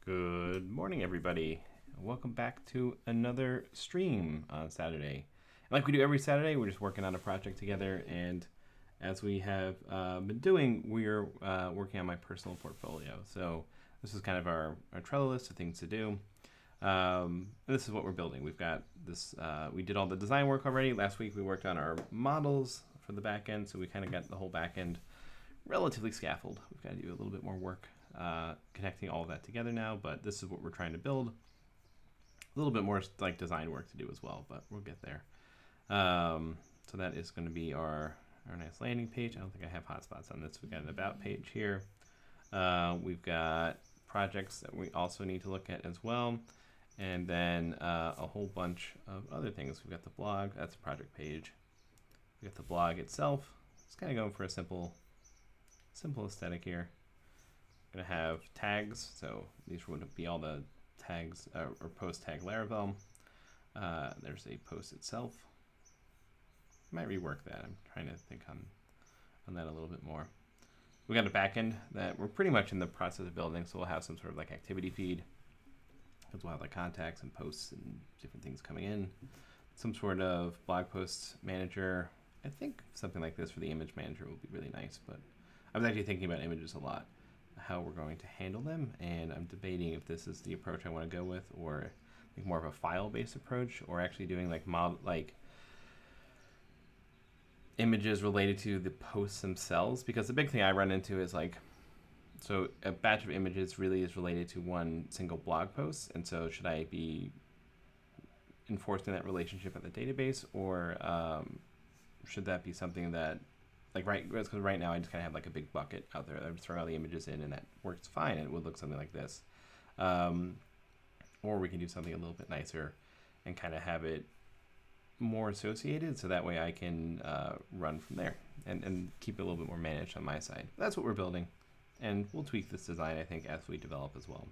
Good morning, everybody. Welcome back to another stream on Saturday. Like we do every Saturday, we're just working on a project together, and as we have been doing, we're working on my personal portfolio. So this is kind of our Trello list of things to do. And this is what we're building. We've got this, we did all the design work already. Last week we worked on our models for the back end, so we kind of got the whole back end relatively scaffolded. We've got to do a little bit more work connecting all of that together now, but this is what we're trying to build. A little bit more like design work to do as well, but we'll get there. So that is going to be our nice landing page. I don't think I have hotspots on this. We've got an about page here. We've got projects that we also need to look at as well. And then a whole bunch of other things. We've got the blog, that's a project page. We've got the blog itself. It's kind of going for a simple aesthetic here. We're going to have tags, so these would be all the tags or post tag Laravel. There's a post itself. I might rework that. I'm trying to think on that a little bit more. We got a backend that we're pretty much in the process of building, so we'll have some sort of like activity feed, because we'll have like contacts and posts and different things coming in. Some sort of blog post manager. I think something like this for the image manager would be really nice, but I was actually thinking about images a lot, how we're going to handle them, and I'm debating if this is the approach I want to go with, or like more of a file-based approach, or actually doing like images related to the posts themselves, because the big thing I run into is like, so a batch of images really is related to one single blog post, and so should I be enforcing that relationship at the database, or should that be something that, like, because right now I just kind of have like a big bucket out there. I would throw all the images in and that works fine, and it would look something like this. Or we can do something a little bit nicer and kind of have it more associated, so that way I can run from there and keep it a little bit more managed on my side. That's what we're building, and we'll tweak this design, I think, as we develop as well.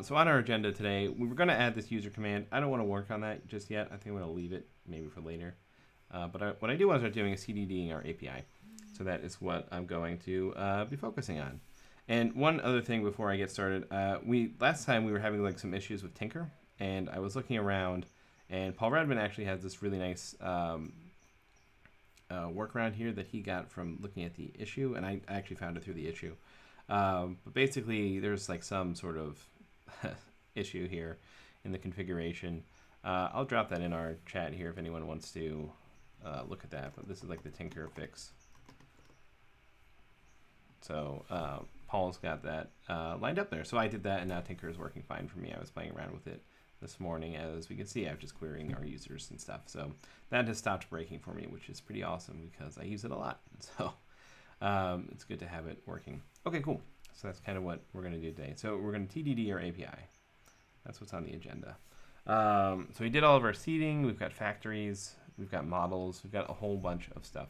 So on our agenda today, we were going to add this user command. I don't want to work on that just yet. I think I'm going to leave it maybe for later. But what I do want to start doing is TDDing our API. So that is what I'm going to be focusing on. And one other thing before I get started, last time we were having like some issues with Tinker, and I was looking around, and Paul Redman actually has this really nice workaround here that he got from looking at the issue, and I actually found it through the issue. But basically, there's like some sort of issue here in the configuration. I'll drop that in our chat here if anyone wants to look at that, but this is like the Tinker fix. So Paul's got that lined up there. So I did that, and now Tinker is working fine for me. I was playing around with it this morning. As we can see, I'm just querying our users and stuff. So that has stopped breaking for me, which is pretty awesome because I use it a lot. So it's good to have it working. Okay, cool. So that's kind of what we're going to do today. So we're going to TDD our API. That's what's on the agenda. So we did all of our seeding. We've got factories. We've got models. We've got a whole bunch of stuff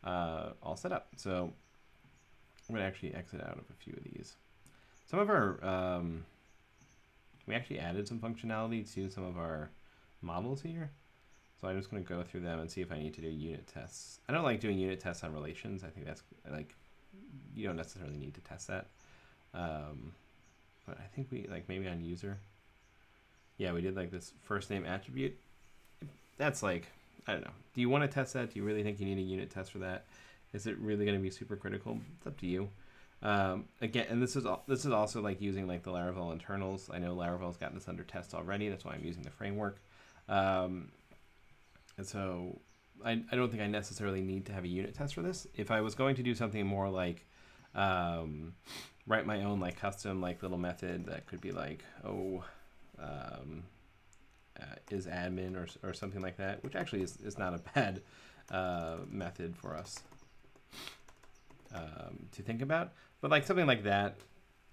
all set up. So I'm going to actually exit out of a few of these. Some of our, we actually added some functionality to some of our models here. So I'm just going to go through them and see if I need to do unit tests. I don't like doing unit tests on relations. I think that's like, you don't necessarily need to test that. But I think we, like maybe on user. Yeah, we did like this first name attribute. That's like, I don't know. Do you want to test that? Do you really think you need a unit test for that? Is it really going to be super critical? It's up to you. Again, and this is also like using like the Laravel internals. I know Laravel's got this under test already. That's why I'm using the framework. And so I don't think I necessarily need to have a unit test for this. If I was going to do something more like write my own like custom like little method that could be like, is admin or something like that, which actually is not a bad method for us to think about. But like something like that,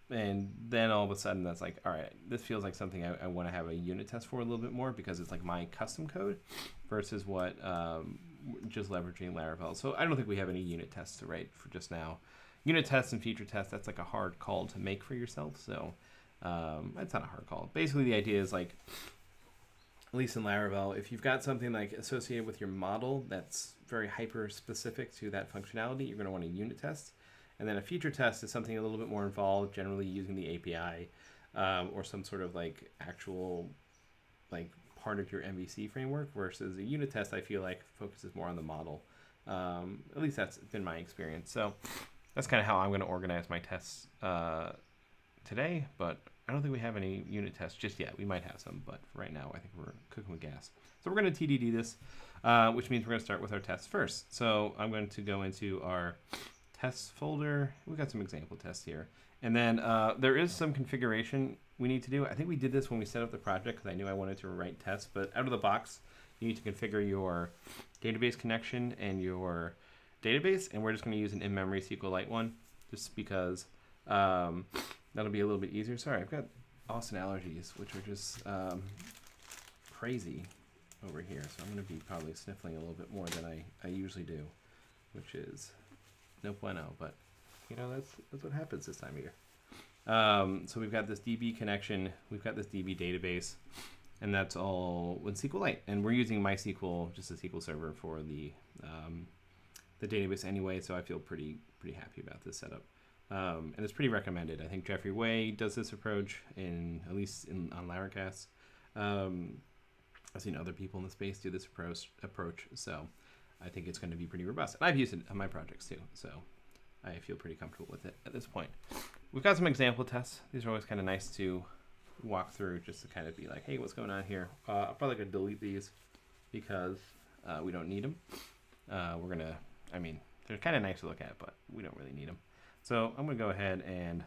and then all of a sudden that's like, all right, this feels like something I want to have a unit test for a little bit more, because it's like my custom code versus what just leveraging Laravel. So I don't think we have any unit tests to write for just now. Unit tests and feature tests, that's like a hard call to make for yourself. So it's not a hard call. Basically, the idea is like, at least in Laravel, if you've got something like associated with your model that's very hyper specific to that functionality, you're going to want a unit test. And then a feature test is something a little bit more involved, generally using the API. or some sort of like actual like part of your MVC framework, versus a unit test I feel like focuses more on the model. At least that's been my experience. So that's kind of how I'm going to organize my tests today, but I don't think we have any unit tests just yet. We might have some, but for right now I think we're cooking with gas. So we're going to TDD this, which means we're going to start with our tests first. So I'm going to go into our tests folder. We've got some example tests here. And then there is some configuration we need to do. I think we did this when we set up the project because I knew I wanted to write tests, but out of the box, you need to configure your database connection and your database, and we're just going to use an in-memory SQLite one just because that'll be a little bit easier. Sorry, I've got Austin allergies, which are just crazy over here, so I'm going to be probably sniffling a little bit more than I usually do, which is no bueno, but you know, that's what happens this time of year. So we've got this DB connection, we've got this DB database, and that's all with SQLite. And we're using MySQL, just a SQL server for the database anyway, so I feel pretty happy about this setup. And it's pretty recommended. I think Jeffrey Way does this approach, at least on Laracast. I've seen other people in the space do this approach, so I think it's going to be pretty robust. And I've used it on my projects too, so I feel pretty comfortable with it at this point. We've got some example tests. These are always kind of nice to walk through just to kind of be like, hey, what's going on here? I'm probably going to delete these because we don't need them. I mean, they're kind of nice to look at, but we don't really need them. So I'm going to go ahead and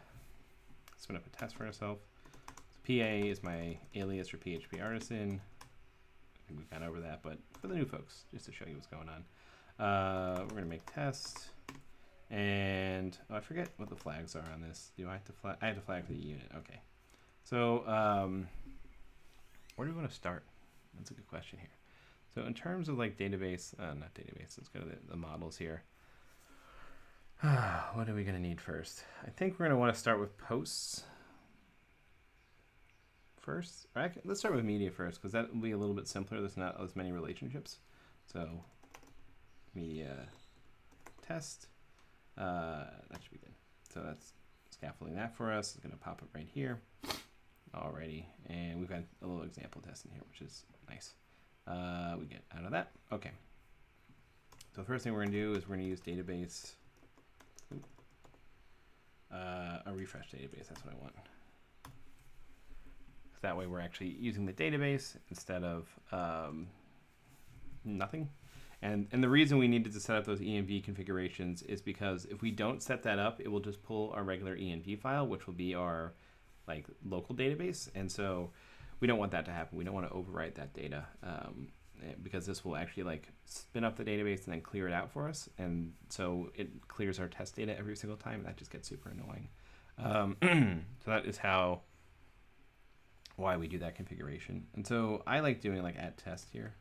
spin up a test for ourselves. So PA is my alias for PHP Artisan. I think we've gone over that, but for the new folks, just to show you what's going on. We're going to make test. And I forget what the flags are on this. Do I have to flag? I have to flag for the unit. Okay. So where do we want to start? That's a good question here. So in terms of like database, not database, let's go to the models here. What are we going to need first? I think we're going to want to start with posts first. Right? Let's start with media first because that will be a little bit simpler. There's not as many relationships. So media test. That should be good. So that's scaffolding that for us. It's going to pop up right here. Alrighty. And we've got a little example test in here, which is nice. We get out of that. Okay. So the first thing we're going to do is we're going to use database. A refresh database. That's what I want. So that way we're actually using the database instead of nothing. And the reason we needed to set up those env configurations is because if we don't set that up, it will just pull our regular env file, which will be our like local database. And so we don't want that to happen. We don't want to overwrite that data because this will actually like spin up the database and then clear it out for us. And so it clears our test data every single time. And that just gets super annoying. So that is why we do that configuration. And so I like doing like add test here.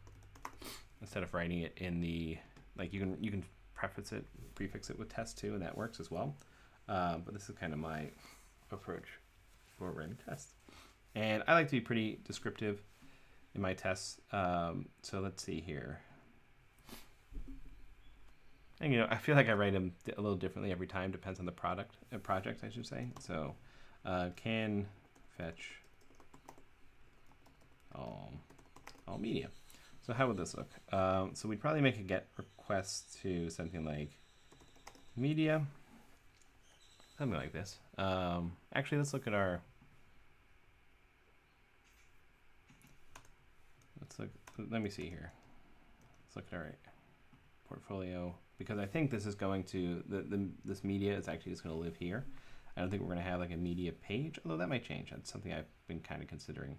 Instead of writing it in the, like you can prefix it with test too, and that works as well. But this is kind of my approach for writing tests. And I like to be pretty descriptive in my tests. So let's see here. And you know, I feel like I write them a little differently every time, depends on the project I should say. So can fetch all media. So how would this look? So we'd probably make a get request to something like media, something like this. Actually, let's look at our, let me see here. Let's look at our portfolio, because I think this is going to, this media is actually just going to live here. I don't think we're going to have like a media page, although that might change. That's something I've been kind of considering.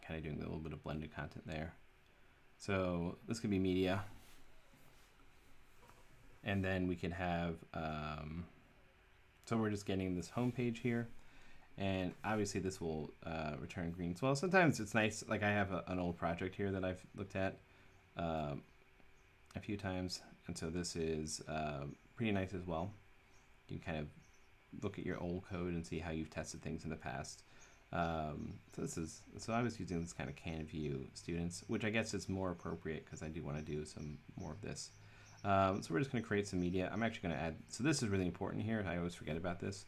Kind of doing a little bit of blended content there. So this could be media. And then we could have, so we're just getting this home page here. And obviously this will return green as well. Sometimes it's nice, like I have an old project here that I've looked at a few times. And so this is pretty nice as well. You can kind of look at your old code and see how you've tested things in the past. So I was using this kind of can view students, which I guess is more appropriate because I do want to do some more of this. So we're just going to create some media. I'm actually going to add, so this is really important here. I always forget about this.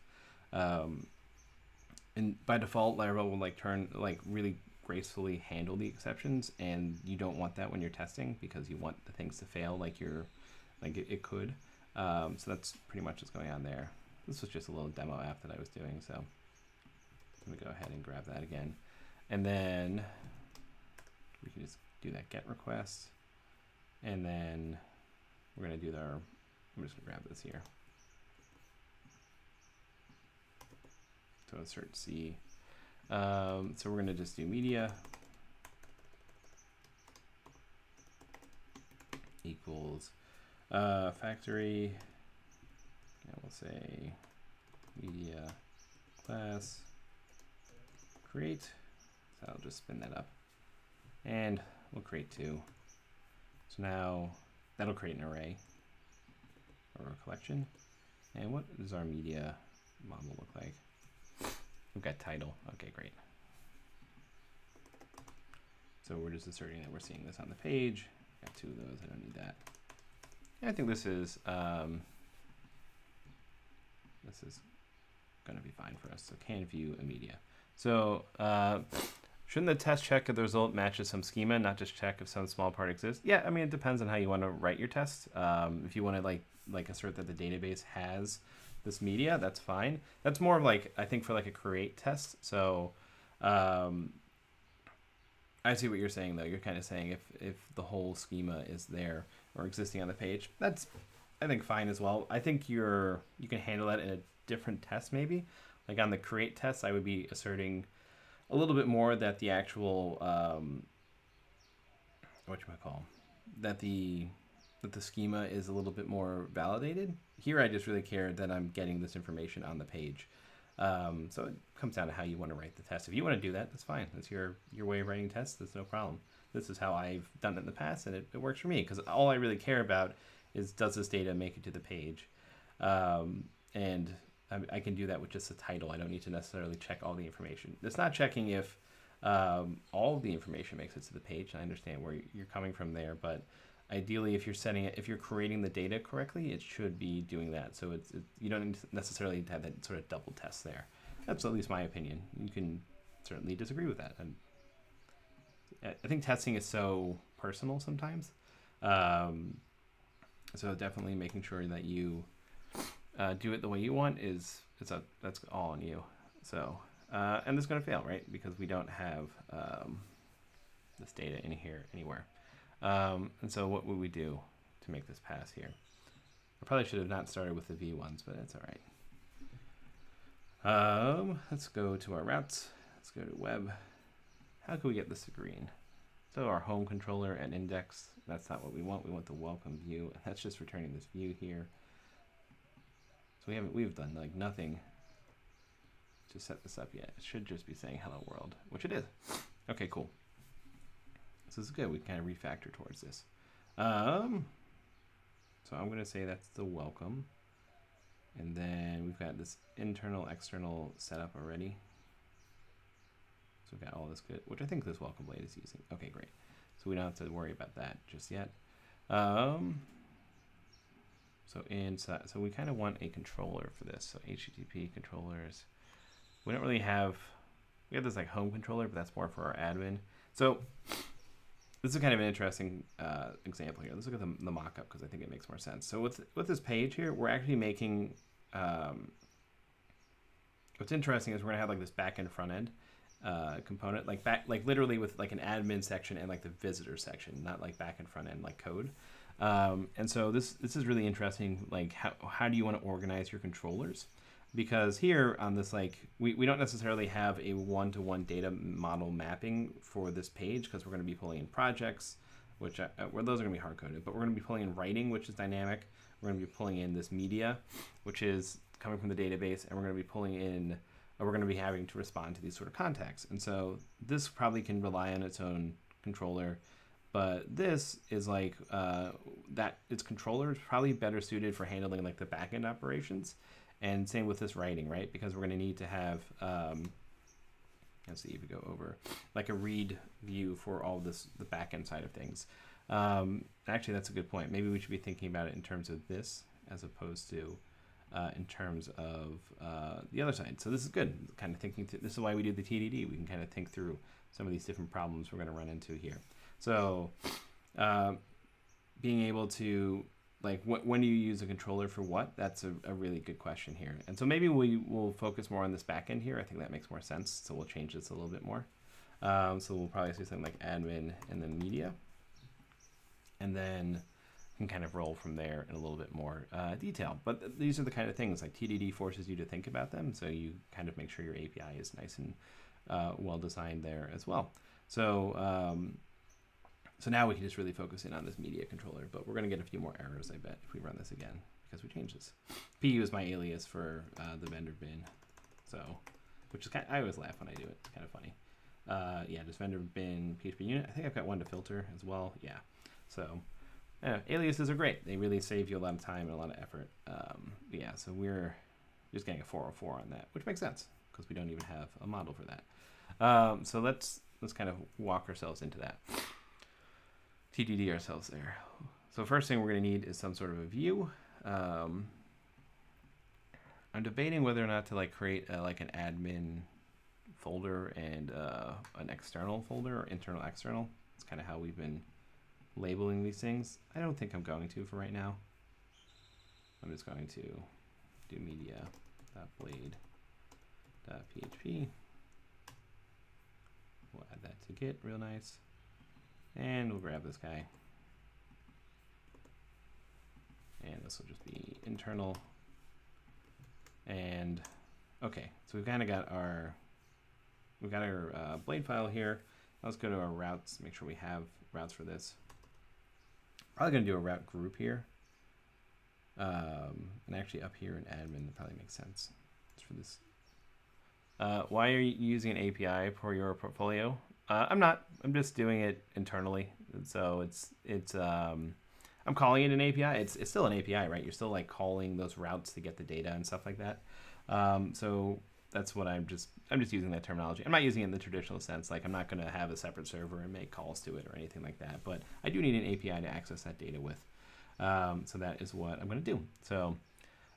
and by default, Laravel will like turn like really gracefully handle the exceptions, and you don't want that when you're testing because you want the things to fail like it could. So that's pretty much what's going on there. This was just a little demo app that I was doing, so let me go ahead and grab that again, and then we can just do that get request, and then we're gonna do I'm just gonna grab this here. So insert C. So we're gonna just do media equals factory, and we'll say media class create. So I'll just spin that up, and we'll create 2. So now that'll create an array or a collection. And what does our media model look like? We've got title. Okay, great. So we're just asserting that we're seeing this on the page. Got 2 of those. I don't need that. And I think this is going to be fine for us. So can view a media. So shouldn't the test check if the result matches some schema, not just check if some small part exists? Yeah, I mean, it depends on how you want to write your test. If you want to like assert that the database has this media, that's fine. That's more of like, I think for like a create test. So I see what you're saying though. You're kind of saying if the whole schema is there or existing on the page, that's I think fine as well. I think you can handle that in a different test maybe. Like on the create test, I would be asserting a little bit more that the actual that the schema is a little bit more validated. Here I just really care that I'm getting this information on the page. So it comes down to how you want to write the test. If you want to do that, that's fine. That's your way of writing tests. That's no problem. This is how I've done it in the past, and it works for me because all I really care about is does this data make it to the page? And I can do that with just the title. I don't need to necessarily check all the information. It's not checking if all of the information makes it to the page. I understand where you're coming from there, but ideally, if you're creating the data correctly, it should be doing that. So you don't need necessarily to have that sort of double test there. That's at least my opinion. You can certainly disagree with that. And I think testing is so personal sometimes. So definitely making sure that you do it the way you want that's all on you. So and it's going to fail, right? Because we don't have this data in here anywhere. And so what would we do to make this pass here? I probably should have not started with the V1s, but that's all right. Let's go to our routes. Let's go to web. How can we get this to green? So our home controller and index, that's not what we want. We want the welcome view. That's just returning this view here. So we've done like nothing to set this up yet. It should just be saying hello world, which it is. Okay, cool. So this is good. We kind of refactor towards this. So I'm going to say that's the welcome. And then we've got this internal, external setup already. So we've got all this good, which I think this welcome blade is using. Okay, great. So we don't have to worry about that just yet. So we kind of want a controller for this. So HTTP controllers. We don't really have, we have this like home controller, but that's more for our admin. So this is kind of an interesting example here. Let's look at the mock-up because I think it makes more sense. So with this page here, we're actually making, what's interesting is we're gonna have like this back end front end component, like literally with like an admin section and like the visitor section, not like back and front end like code. And so this is really interesting. Like how do you want to organize your controllers? Because here on this, like we don't necessarily have a one-to-one data model mapping for this page because we're going to be pulling in projects, which where those are going to be hard coded, but we're going to be pulling in writing, which is dynamic. We're going to be pulling in this media, which is coming from the database, and we're going to be pulling in. We're going to be having to respond to these sort of contacts. And so this probably can rely on its own controller, but this is like that its controller is probably better suited for handling like the backend operations. And same with this writing, right? Because we're going to need to have, let's see if we go over, like a read view for all this, the backend side of things. Actually, that's a good point. Maybe we should be thinking about it in terms of this as opposed to in terms of the other side. So this is good. Kind of thinking. This is why we do the TDD. We can kind of think through some of these different problems we're going to run into here. So being able to, like, when do you use a controller for what? That's a really good question here. And so maybe we will focus more on this back end here. I think that makes more sense. So we'll change this a little bit more. So we'll probably say something like admin and then media. And then can kind of roll from there in a little bit more detail. But these are the kind of things, like TDD forces you to think about them. So you kind of make sure your API is nice and well designed there as well. So so now we can just really focus in on this media controller, but we're going to get a few more errors, I bet, if we run this again, because we changed this. PU is my alias for the vendor bin, so, which is kind of, I always laugh when I do it. It's kind of funny. Yeah, just vendor bin PHP unit. I think I've got one to filter as well. Yeah, so aliases are great. They really save you a lot of time and a lot of effort. Yeah, so we're just getting a 404 on that, which makes sense because we don't even have a model for that. So let's kind of walk ourselves into that. TDD ourselves there. So first thing we're going to need is some sort of a view. I'm debating whether or not to like create like an admin folder and an external folder or internal external. It's kind of how we've been labeling these things. I don't think I'm going to for right now. I'm just going to do media.blade.php. We'll add that to Git real nice. And we'll grab this guy. And this will just be internal. And okay, so we've kind of got our blade file here. Let's go to our routes, make sure we have routes for this. Probably gonna do a route group here. And actually up here in admin, that probably makes sense. It's for this. Why are you using an API for your portfolio? I'm not. I'm just doing it internally. So I'm calling it an API. It's still an API, right? You're still like calling those routes to get the data and stuff like that. So that's what I'm just using that terminology. I'm not using it in the traditional sense. Like I'm not going to have a separate server and make calls to it or anything like that. But I do need an API to access that data with. So that is what I'm going to do. So.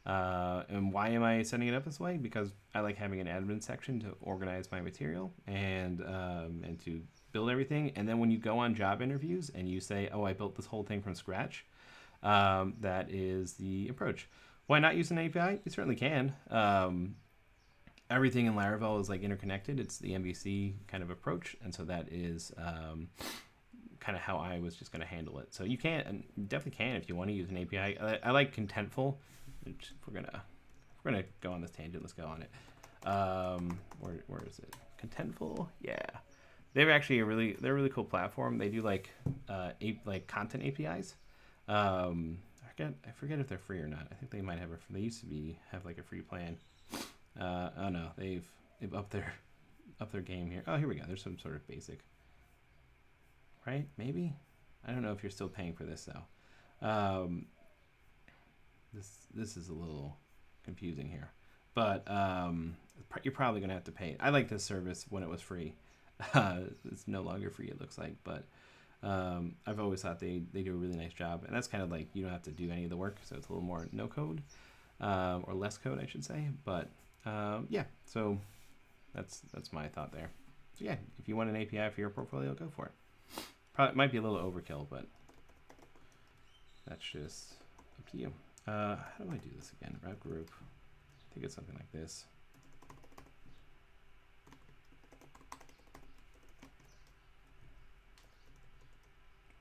And why am I setting it up this way? Because I like having an admin section to organize my material and to build everything. And then when you go on job interviews and you say, oh, I built this whole thing from scratch, that is the approach. Why not use an API? You certainly can. Everything in Laravel is like interconnected. It's the MVC kind of approach. And so that is kind of how I was just going to handle it. So you can, and you definitely can if you want to use an API. I like Contentful. Which if we're gonna go on this tangent, let's go on it. Where is it? Contentful, yeah. They're actually they're a really cool platform. They do like content APIs. I forget if they're free or not. I think they might have they used to have like a free plan. Oh no, they've upped their game here. Oh, here we go. There's some sort of basic, right? Maybe. I don't know if you're still paying for this though. This is a little confusing here, but you're probably gonna have to pay. I like this service when it was free. It's no longer free, it looks like, but I've always thought they do a really nice job, and that's kind of like you don't have to do any of the work, so it's a little more no code or less code, I should say. But yeah, so that's my thought there. So yeah, if you want an API for your portfolio, go for it. Probably might be a little overkill, but that's just up to you. How do I do this again? Route group. I think it's something like this.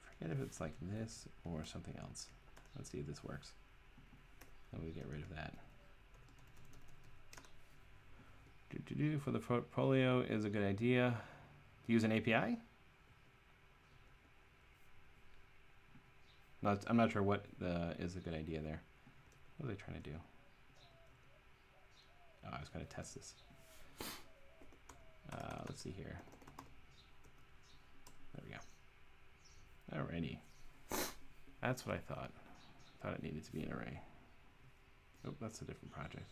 Forget if it's like this or something else. Let's see if this works. And we get rid of that. For the portfolio is a good idea to use an API. No, I'm not sure what is a good idea there. What are they trying to do? Oh, I was going to test this. Let's see here. There we go. Alrighty. That's what I thought. I thought it needed to be an array. Oh, that's a different project.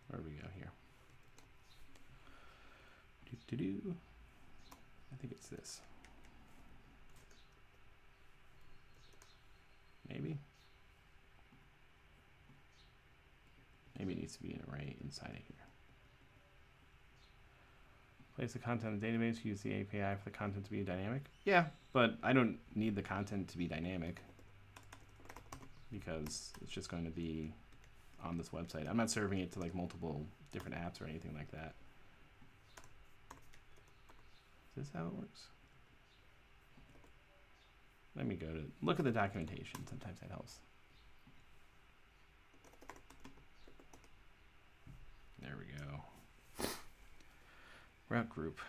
Where do we go here? I think it's this. Maybe. needs to be an array inside of here. Place the content in the database, use the API for the content to be dynamic. Yeah, but I don't need the content to be dynamic because it's just going to be on this website. I'm not serving it to like multiple different apps or anything like that. Is this how it works? Let me go to look at the documentation. Sometimes that helps. There we go. Route group.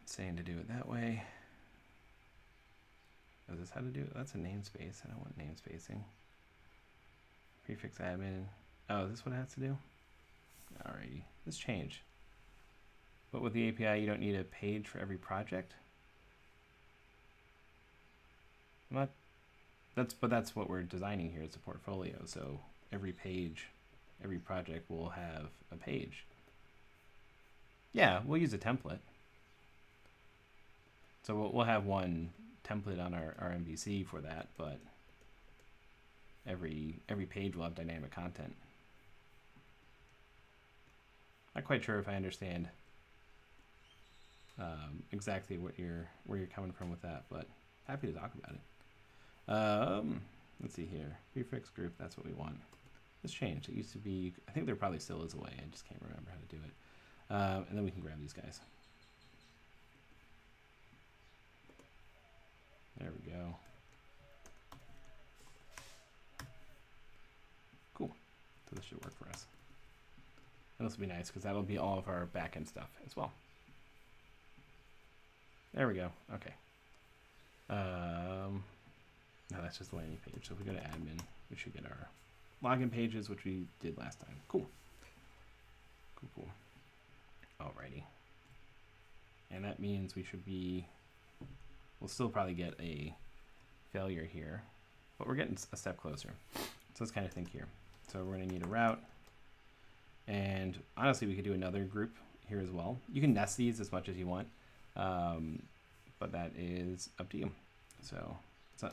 It's saying to do it that way. Is this how to do it? That's a namespace. I don't want namespacing. Prefix admin. Oh, is this what it has to do? Alrighty. Let's change. But with the API, you don't need a page for every project. But that's what we're designing here. It's a portfolio. So every page, every project will have a page. Yeah, we'll use a template. So we'll have one template on our MVC for that, but every page will have dynamic content. Not quite sure if I understand exactly where you're coming from with that, but happy to talk about it. Let's see here. Prefix group, that's what we want. Let's change. It used to be, I think there probably still is a way. I just can't remember how to do it. And then we can grab these guys. There we go. Cool. So this should work for us. And this will be nice because that'll be all of our backend stuff as well. There we go. Okay. No, that's just the landing page. So if we go to admin, we should get our login pages, which we did last time. Cool. Cool, cool. Alrighty. And that means we should be, we'll still probably get a failure here, but we're getting a step closer. So let's kind of think here. So we're going to need a route. And honestly, we could do another group here as well. You can nest these as much as you want, but that is up to you. So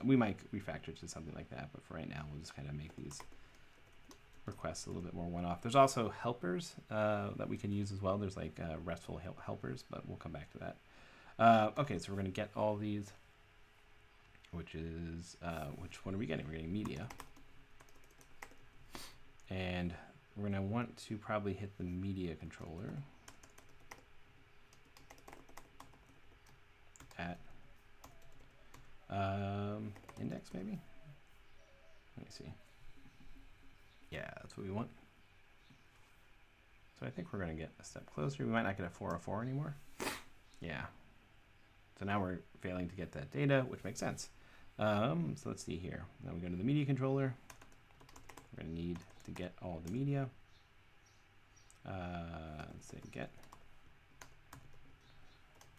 we might refactor to something like that, but for right now, we'll just kind of make these requests a little bit more one-off. There's also helpers that we can use as well. There's like RESTful helpers, but we'll come back to that. Okay, so we're going to get all these, which is, which one are we getting? We're getting media. And we're going to want to probably hit the media controller at index, maybe? Let me see. Yeah, that's what we want. So I think we're going to get a step closer. We might not get a 404 anymore. Yeah. So now we're failing to get that data, which makes sense. So let's see here. Now we go to the media controller. We're going to need to get all the media. Let's say get.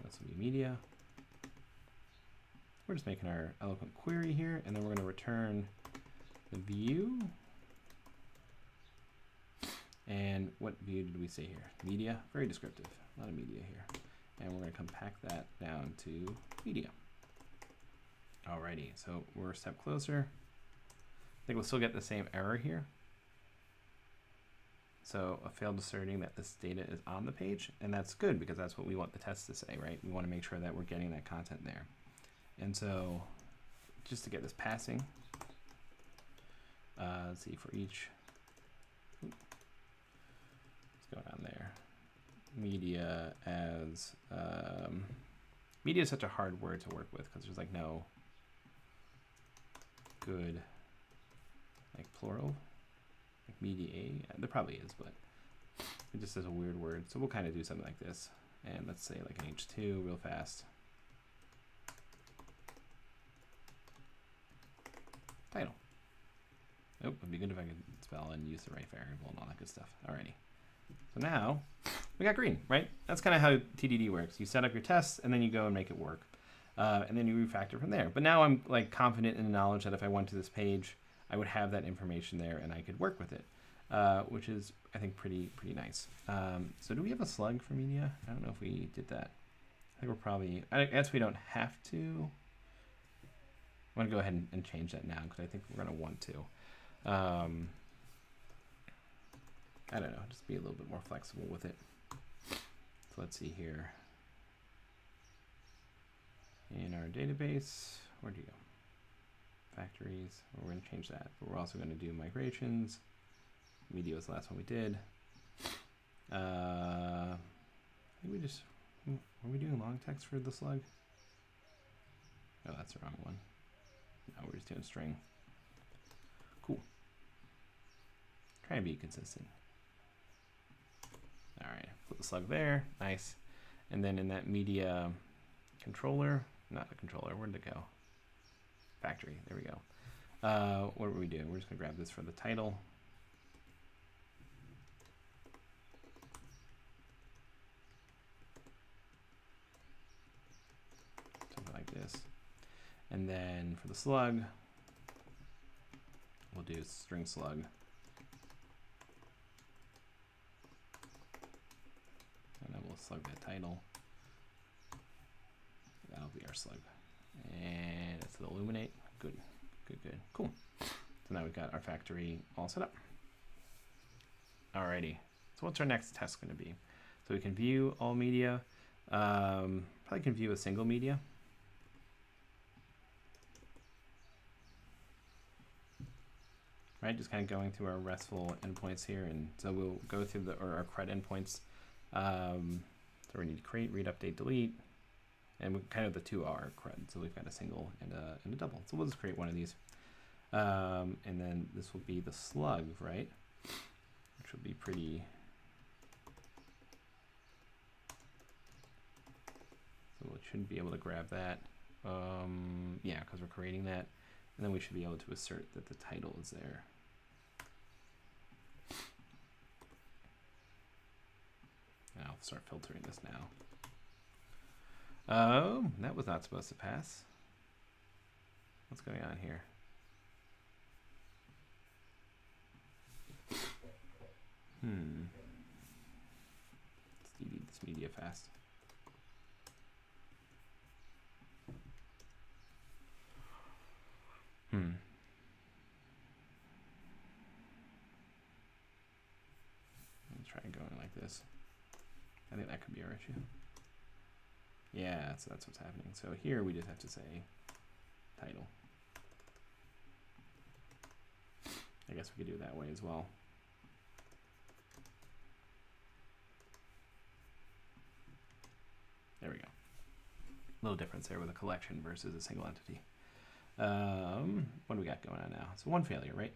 That's going to be media. We're just making our eloquent query here, and then we're going to return the view. And what view did we say here? Media, very descriptive, a lot of media here. And we're going to compact that down to media. Alrighty, so we're a step closer. I think we'll still get the same error here. So a failed asserting that this data is on the page, and that's good because that's what we want the test to say, right? We want to make sure that we're getting that content there. And so just to get this passing, let's see, for each, what's going on there? Media as, media is such a hard word to work with because there's like no good, like plural, like media, there probably is, but it just is a weird word. So we'll kind of do something like this. And let's say like an H2 real fast. Title. Oh, it'd be good if I could spell and use the right variable and all that good stuff. Alrighty. So now we got green, right? That's kind of how TDD works. You set up your tests and then you go and make it work. And then you refactor from there. But now I'm like confident in the knowledge that if I went to this page, I would have that information there and I could work with it, which is, I think, pretty nice. So do we have a slug for media? I don't know if we did that. I think we're probably, I guess we don't have to. I'm going to go ahead and change that now because I think we're going to want to. I don't know, just be a little bit more flexible with it. So let's see here. In our database, where'd you go? Factories, we're going to change that, but we're also going to do migrations. Media was the last one we did. I think we just, were we doing long text for the slug? Oh, that's the wrong one. No, we're just doing string. Cool. Try and be consistent. All right, put the slug there, nice. And then in that media controller, not the controller, where'd it go? Factory, there we go. What are we doing? We're just gonna grab this for the title. Something like this. And then for the slug, we'll do string slug. And then we'll slug that title. That'll be our slug. And it's the illuminate. Good, good, good. Cool. So now we've got our factory all set up. Alrighty. So what's our next test going to be? So we can view all media. Probably can view a single media. Right, just kind of going through our RESTful endpoints here, and so we'll go through our CRUD endpoints. So we need to create, read, update, delete, and we kind of the two are CRUD. So we've got a single and a double. So we'll just create one of these, and then this will be the slug, right? Which will be pretty. So we should be able to grab that. Yeah, because we're creating that. And then we should be able to assert that the title is there. And I'll start filtering this now. That was not supposed to pass. What's going on here? Let's delete this media fast. Let's try going like this. I think that could be our issue. Yeah, so that's what's happening. So here we just have to say title. I guess we could do it that way as well. There we go. Little difference there with a collection versus a single entity. What do we got going on now? So one failure, right?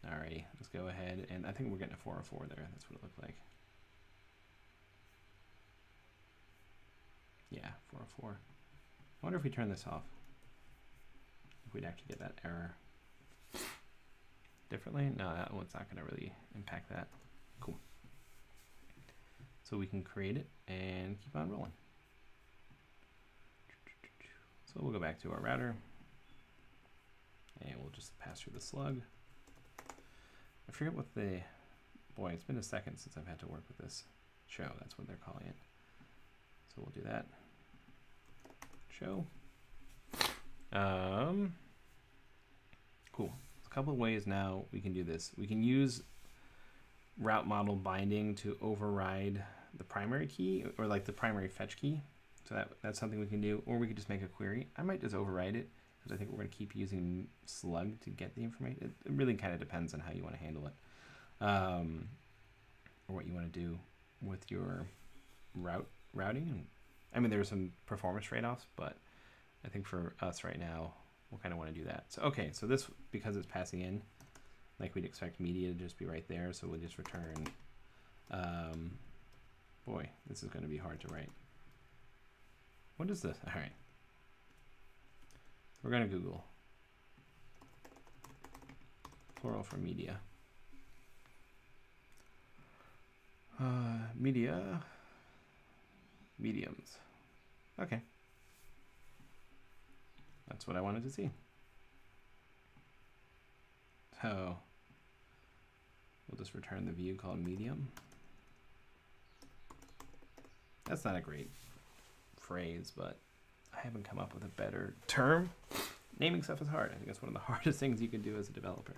Alrighty, let's go ahead, and I think we're getting a 404 there. That's what it looked like. Yeah, 404. I wonder if we turn this off, if we'd actually get that error differently. No, that one's not going to really impact that. Cool. So we can create it and keep on rolling. So we'll go back to our router, and we'll just pass through the slug. I forget what boy, it's been a second since I've had to work with this show. That's what they're calling it. So we'll do that. Show. Cool. There's a couple of ways now we can do this. We can use route model binding to override the primary key, or like the primary fetch key. So that's something we can do, or we could just make a query. I might just override it, because I think we're going to keep using slug to get the information. It really kind of depends on how you want to handle it, or what you want to do with your routing. And I mean, there's some performance trade-offs, but I think for us right now, we'll kind of want to do that. So okay, so this, because it's passing in, like we'd expect media to just be right there, so we'll just return. Boy, this is going to be hard to write. What is this? All right. We're going to Google. Plural for media. Media. Mediums. Okay. That's what I wanted to see. So we'll just return the view called medium. That's not a great phrase, but I haven't come up with a better term. Naming stuff is hard. I think that's one of the hardest things you can do as a developer.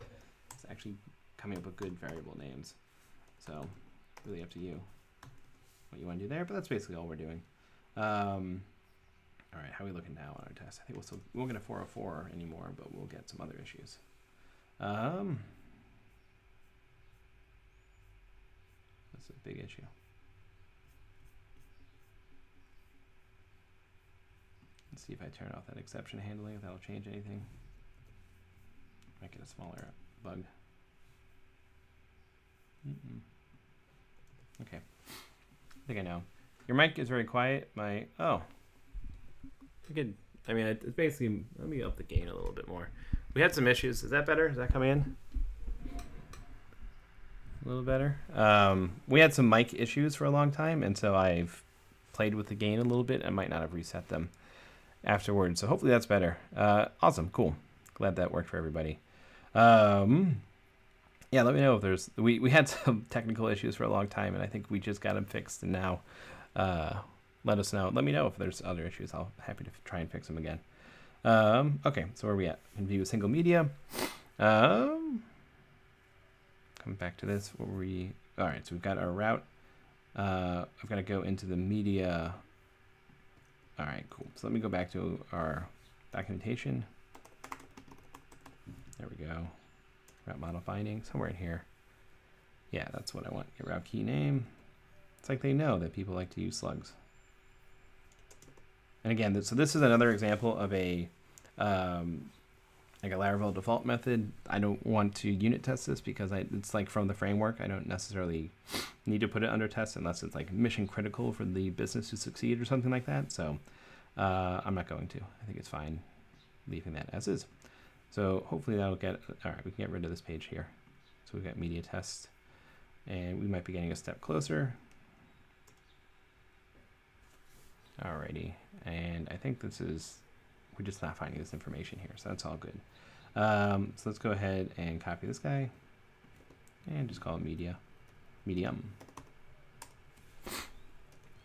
It's actually coming up with good variable names. So really up to you what you want to do there, but that's basically all we're doing. All right, how are we looking now on our test? I think we won't get a 404 anymore, but we'll get some other issues. That's a big issue. Let's see if I turn off that exception handling, if that'll change anything. Might get a smaller bug. Okay, I think I know. Your mic is very quiet. Good. I mean, it's basically, let me up the gain a little bit more. We had some issues. Is that better? Is that coming in? A little better. We had some mic issues for a long time, and so I've played with the gain a little bit. I might not have reset them afterwards, so hopefully that's better. Awesome, cool. Glad that worked for everybody. Yeah, let me know if there's... We had some technical issues for a long time, and I think we just got them fixed, and now... let us know. Let me know if there's other issues. I'll be happy to try and fix them again. Okay, so where are we at? In view a single media. Coming back to this, all right, so we've got our route. I've got to go into the media. All right, cool. So let me go back to our documentation. There we go. Route model finding, somewhere in here. Yeah, that's what I want. Get route key name. It's like they know that people like to use slugs. And again, so this is another example of a like a Laravel default method. I don't want to unit test this because it's like from the framework. I don't necessarily need to put it under test unless it's like mission critical for the business to succeed or something like that. So I'm not going to. I think it's fine leaving that as is. So hopefully that'll get, all right, we can get rid of this page here. So we've got media test, and we might be getting a step closer. Alrighty, and I think this is, we're just not finding this information here, so that's all good. So let's go ahead and copy this guy and just call it medium.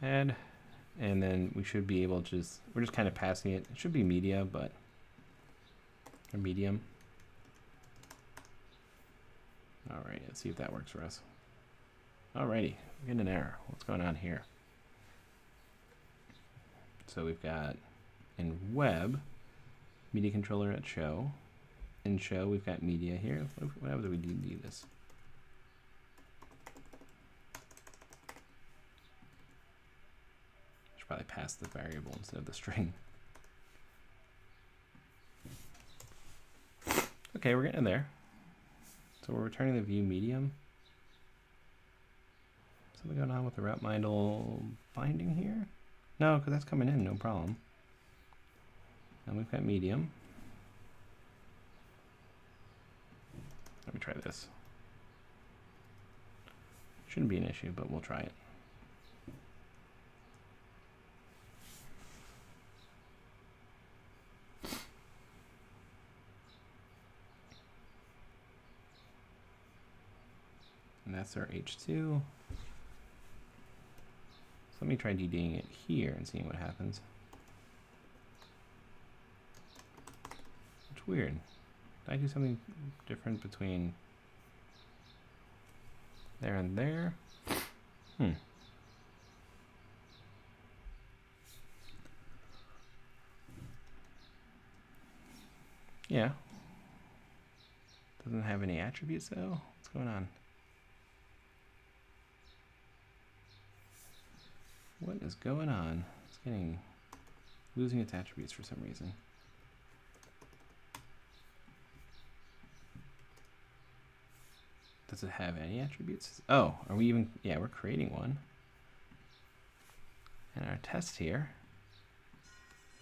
And then we should be able to we're just kind of passing it. It should be media, but or medium. All right, let's see if that works for us. Alrighty, we're getting an error. What's going on here? So we've got in web, media controller at show. In show, we've got media here. What happens if we do this? Should probably pass the variable instead of the string. Okay, we're getting there. So we're returning the view medium. Something going on with the route model binding here? No, because that's coming in, no problem. And we've got medium. Let me try this. Shouldn't be an issue, but we'll try it. And that's our H2. Let me try TDDing it here and seeing what happens. It's weird. Did I do something different between there and there? Yeah. Doesn't have any attributes though. What's going on? What is going on? It's losing its attributes for some reason. Does it have any attributes? Oh, are we even, yeah, we're creating one. And our test here.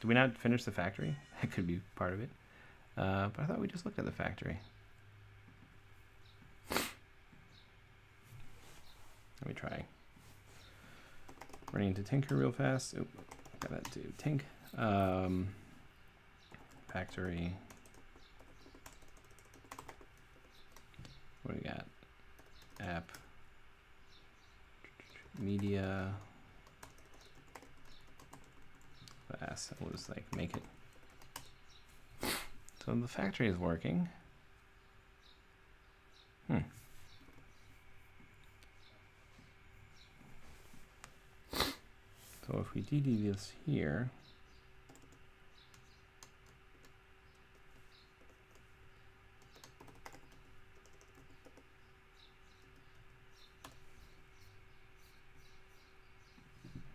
Did we not finish the factory? That could be part of it. But I thought we just looked at the factory. Let me try. Running into Tinker real fast. Oop, got that to Tink. Factory. What do we got? App. Media. Class. We'll just like make it. So the factory is working. So if we TD this here,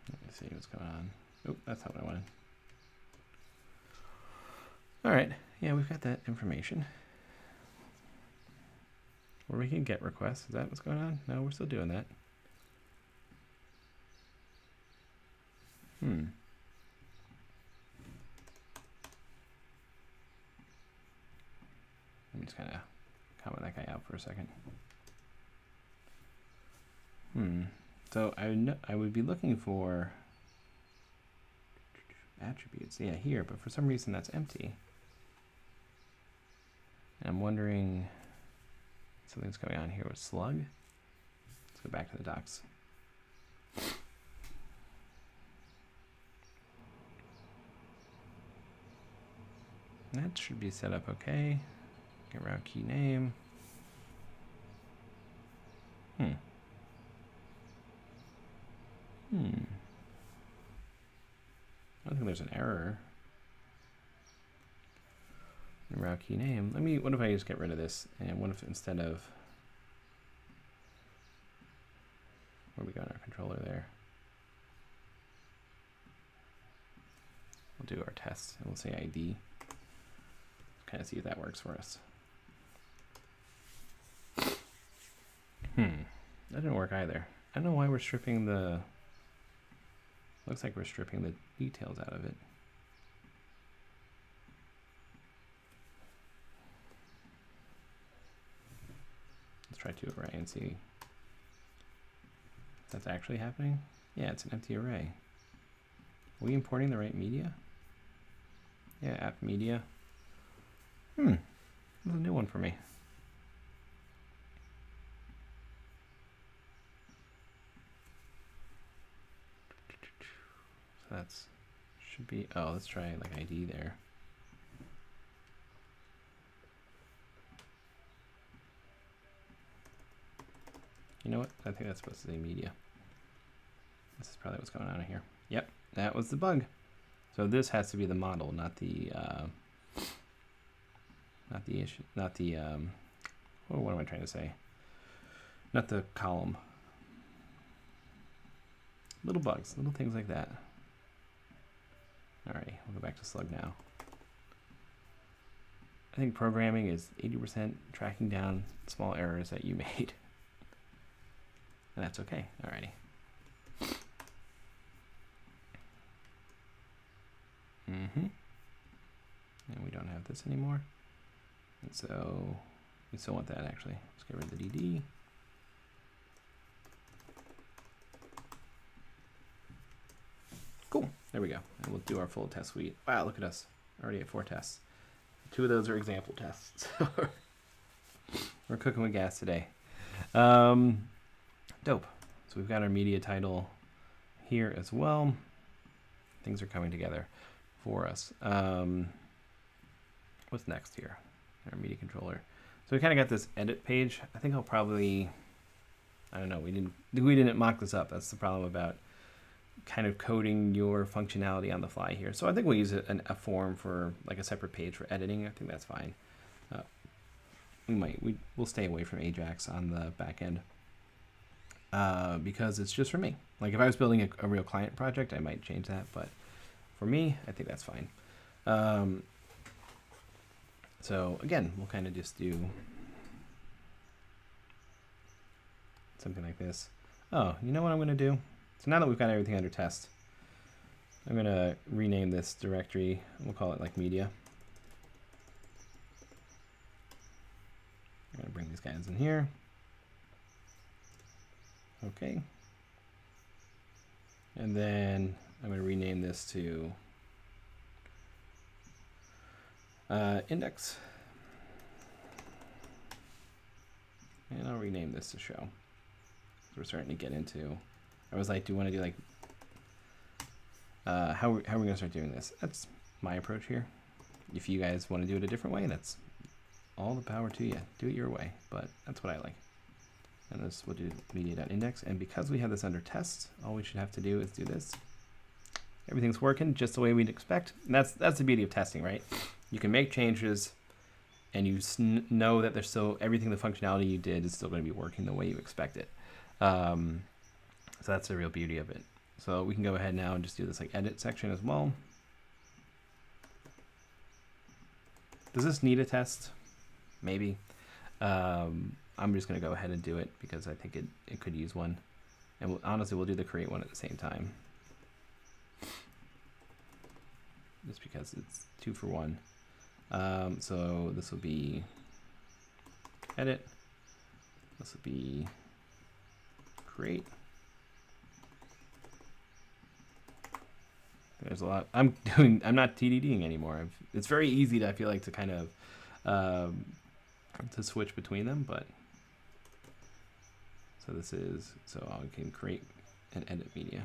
let me see what's going on. Oh, that's not what I wanted. All right, yeah, we've got that information. Or we can get requests. Is that what's going on? No, we're still doing that. Let me just kind of comment that guy out for a second. So I would be looking for attributes, yeah, here, but for some reason that's empty. And I'm wondering, something's going on here with slug. Let's go back to the docs. That should be set up okay. Get route key name. I don't think there's an error. Route key name. What if I just get rid of this? And what if instead of, where we got our controller there? We'll do our test and we'll say ID. Kind of see if that works for us. That didn't work either. I don't know why we're stripping the, looks like we're stripping the details out of it. Let's try to array and see if that's actually happening. Yeah, it's an empty array. Are we importing the right media? Yeah, app media. That's a new one for me. So that's, should be, oh, let's try like ID there. You know what? I think that's supposed to say media. This is probably what's going on here. Yep, that was the bug. So this has to be the model, not the issue, not the what am I trying to say? Not the column. Little bugs, little things like that. Alrighty, we'll go back to slug now. I think programming is 80% tracking down small errors that you made. And that's okay. Alrighty. And we don't have this anymore. And so we still want that actually. Let's get rid of the DD. Cool. There we go. And we'll do our full test suite. Wow, look at us. Already at 4 tests. 2 of those are example tests. We're cooking with gas today. Dope. So we've got our media title here as well. Things are coming together for us. What's next here? Our media controller. So we kind of got this edit page. I think I'll probably, I don't know, we didn't mock this up. That's the problem about kind of coding your functionality on the fly here. So I think we'll use a form for like a separate page for editing. I think that's fine. We'll stay away from Ajax on the back end because it's just for me. Like if I was building a real client project, I might change that, but for me, I think that's fine. So again, we'll kind of just do something like this. Oh, you know what I'm going to do? So now that we've got everything under test, I'm going to rename this directory. We'll call it like media. I'm going to bring these guys in here. Okay. And then I'm going to rename this to index. And I'll rename this to show. So we're starting to get into, I was like, do you want to do like, how are we going to start doing this? That's my approach here. If you guys want to do it a different way, that's all the power to you. Do it your way, but that's what I like. And this, we'll do media.index. And because we have this under test, all we should have to do is do this. everything's working just the way we'd expect. And that's the beauty of testing, right? You can make changes, and you know that there's still everything, the functionality you did is still going to be working the way you expect it. So that's the real beauty of it. So we can go ahead now and just do this like edit section as well. Does this need a test? Maybe. I'm just going to go ahead and do it because I think it could use one. And honestly, we'll do the create one at the same time. Just because it's 2 for 1. So this will be edit. This will be create. There's a lot. I'm not TDDing anymore. It's very easy to, I feel like, to kind of to switch between them, but so this is, so I can create and edit media.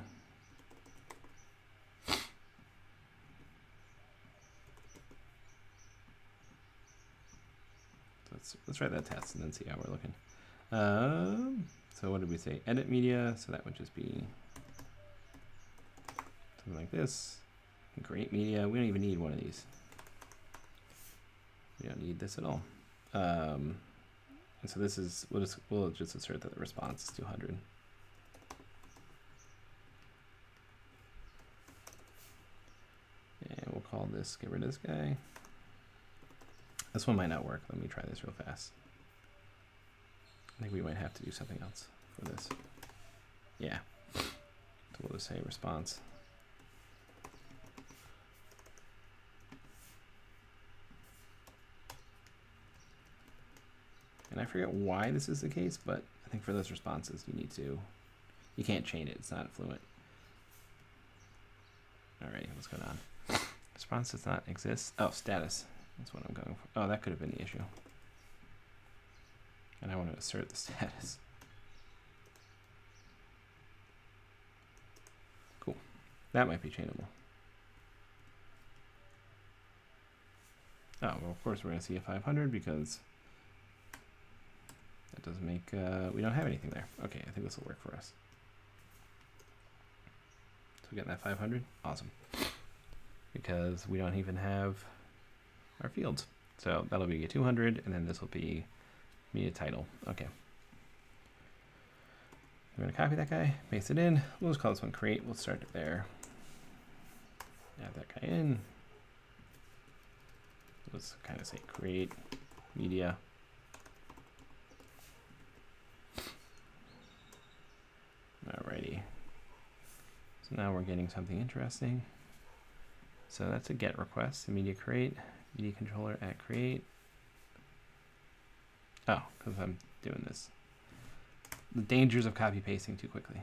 So let's write that test and then see how we're looking. So what did we say? Edit media. So that would just be something like this. And create media. We don't even need one of these. We don't need this at all. And so this is, we'll just assert that the response is 200. And we'll call this, get rid of this guy. This one might not work. Let me try this real fast. I think we might have to do something else for this. Yeah. So we'll just say response. And I forget why this is the case, but I think for those responses, you can't chain it. It's not fluent. All right, what's going on? Response does not exist. Oh, status. That's what I'm going for. Oh, that could have been the issue. And I want to assert the status. Cool. That might be chainable. Oh, well, of course we're going to see a 500 because that doesn't make, we don't have anything there. Okay, I think this will work for us. So getting that 500, awesome. Because we don't even have our fields. So that'll be a 200, and then this will be media title. Okay. We're going to copy that guy, paste it in. We'll just call this one create. We'll start it there. Add that guy in. Let's kind of say create media. Alrighty. So now we're getting something interesting. So that's a get request, media create, media controller at create. Oh, because I'm doing this. The dangers of copy pasting too quickly.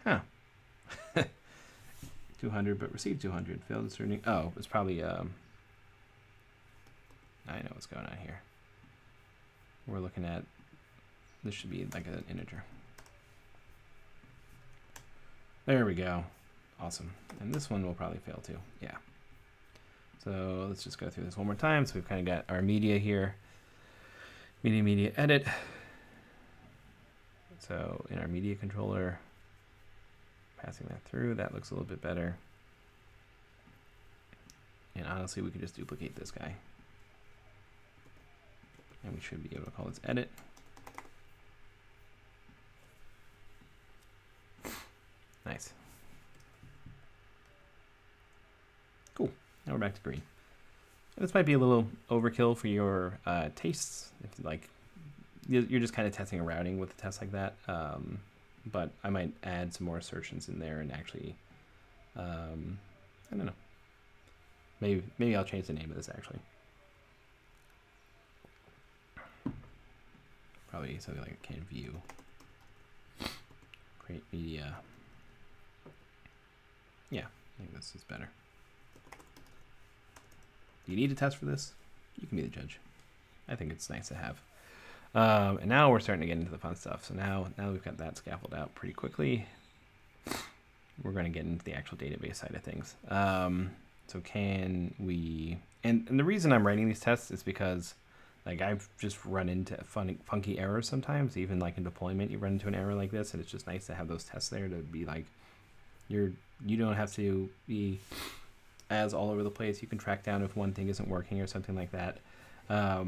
Huh. 200, but received 200. Failed inserting. Oh, it's probably, I know what's going on here. We're looking at, this should be like an integer. There we go. Awesome. And this one will probably fail too. Yeah. So let's just go through this one more time. So we've kind of got our media here. Media edit. So in our media controller, passing that through, that looks a little bit better. And honestly, we could just duplicate this guy. And we should be able to call this edit. Nice. Cool. Now we're back to green. This might be a little overkill for your tastes. If like you're just kind of testing a routing with a test like that. But I might add some more assertions in there and actually, I don't know. Maybe I'll change the name of this actually. Probably something like can view. Create media. Yeah, I think this is better. Do you need a test for this? You can be the judge. I think it's nice to have. And now we're starting to get into the fun stuff. So now we've got that scaffold out pretty quickly. We're going to get into the actual database side of things. So can we... And the reason I'm writing these tests is because Like I've just run into funky errors sometimes. Even like in deployment, you run into an error like this, and it's just nice to have those tests there to be like, you don't have to be as all over the place. You can track down if one thing isn't working or something like that. But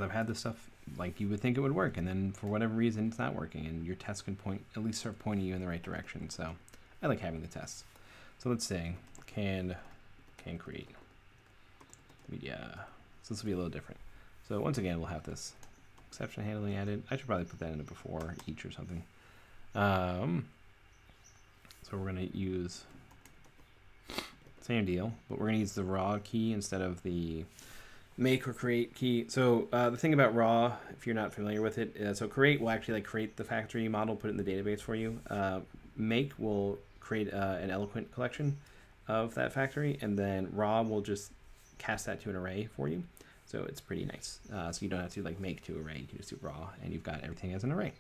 I've had this stuff like you would think it would work, and then for whatever reason it's not working, and your tests can at least start pointing you in the right direction. So I like having the tests. So let's say can create media. So this will be a little different. So once again, we'll have this exception handling added. I should probably put that in a before each or something. So we're going to use same deal, but we're going to use the raw key instead of the make or create key. So the thing about raw, if you're not familiar with it, so create will actually like create the factory model, put it in the database for you. Make will create an eloquent collection of that factory, and then raw will just cast that to an array for you. So it's pretty nice. So you don't have to like make to array, you can just do raw and you've got everything as an array.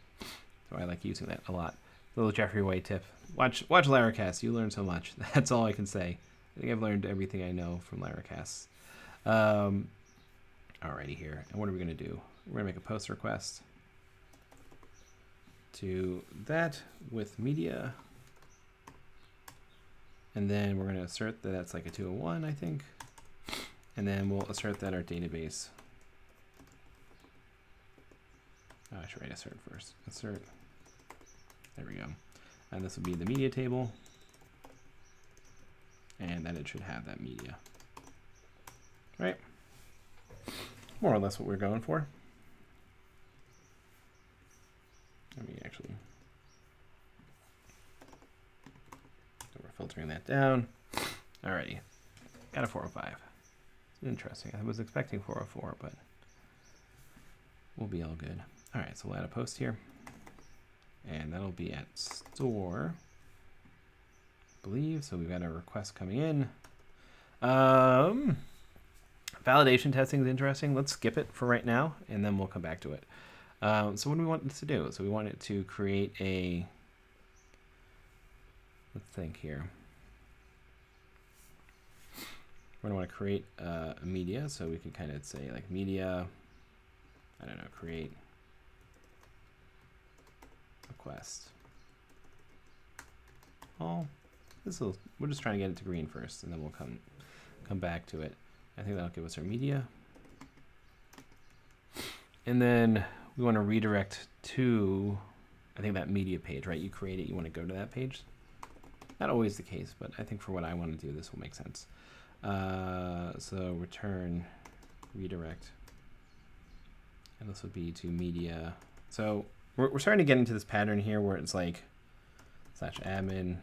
So I like using that a lot. Little Jeffrey White tip. Watch Laracast, you learn so much. That's all I can say. I think I've learned everything I know from Laracast. Alrighty here, and what are we gonna do? We're gonna make a post request to that with media. And then we're gonna assert that that's like a 201, I think. And then we'll assert that our database. Oh, I should write assert first. Assert. There we go. And this will be the media table. And then it should have that media. Right? More or less what we're going for. Let me actually. So we're filtering that down. Alrighty. Got a 405. Interesting. I was expecting 404, but we'll be all good. All right, so we'll add a post here, and that'll be at store, I believe. So we've got a request coming in. Validation testing is interesting. Let's skip it for right now, and then we'll come back to it. So what do we want it to do? So we want it to create a, let's think here. We're going to want to create a media, so we can kind of say like media, I don't know, create request. Oh, we're just trying to get it to green first, and then we'll come back to it. I think that'll give us our media. And then we want to redirect to, I think, that media page, right? You create it, you want to go to that page. Not always the case, but I think for what I want to do, this will make sense. So return redirect, and this would be to media. So we're starting to get into this pattern here where it's like /admin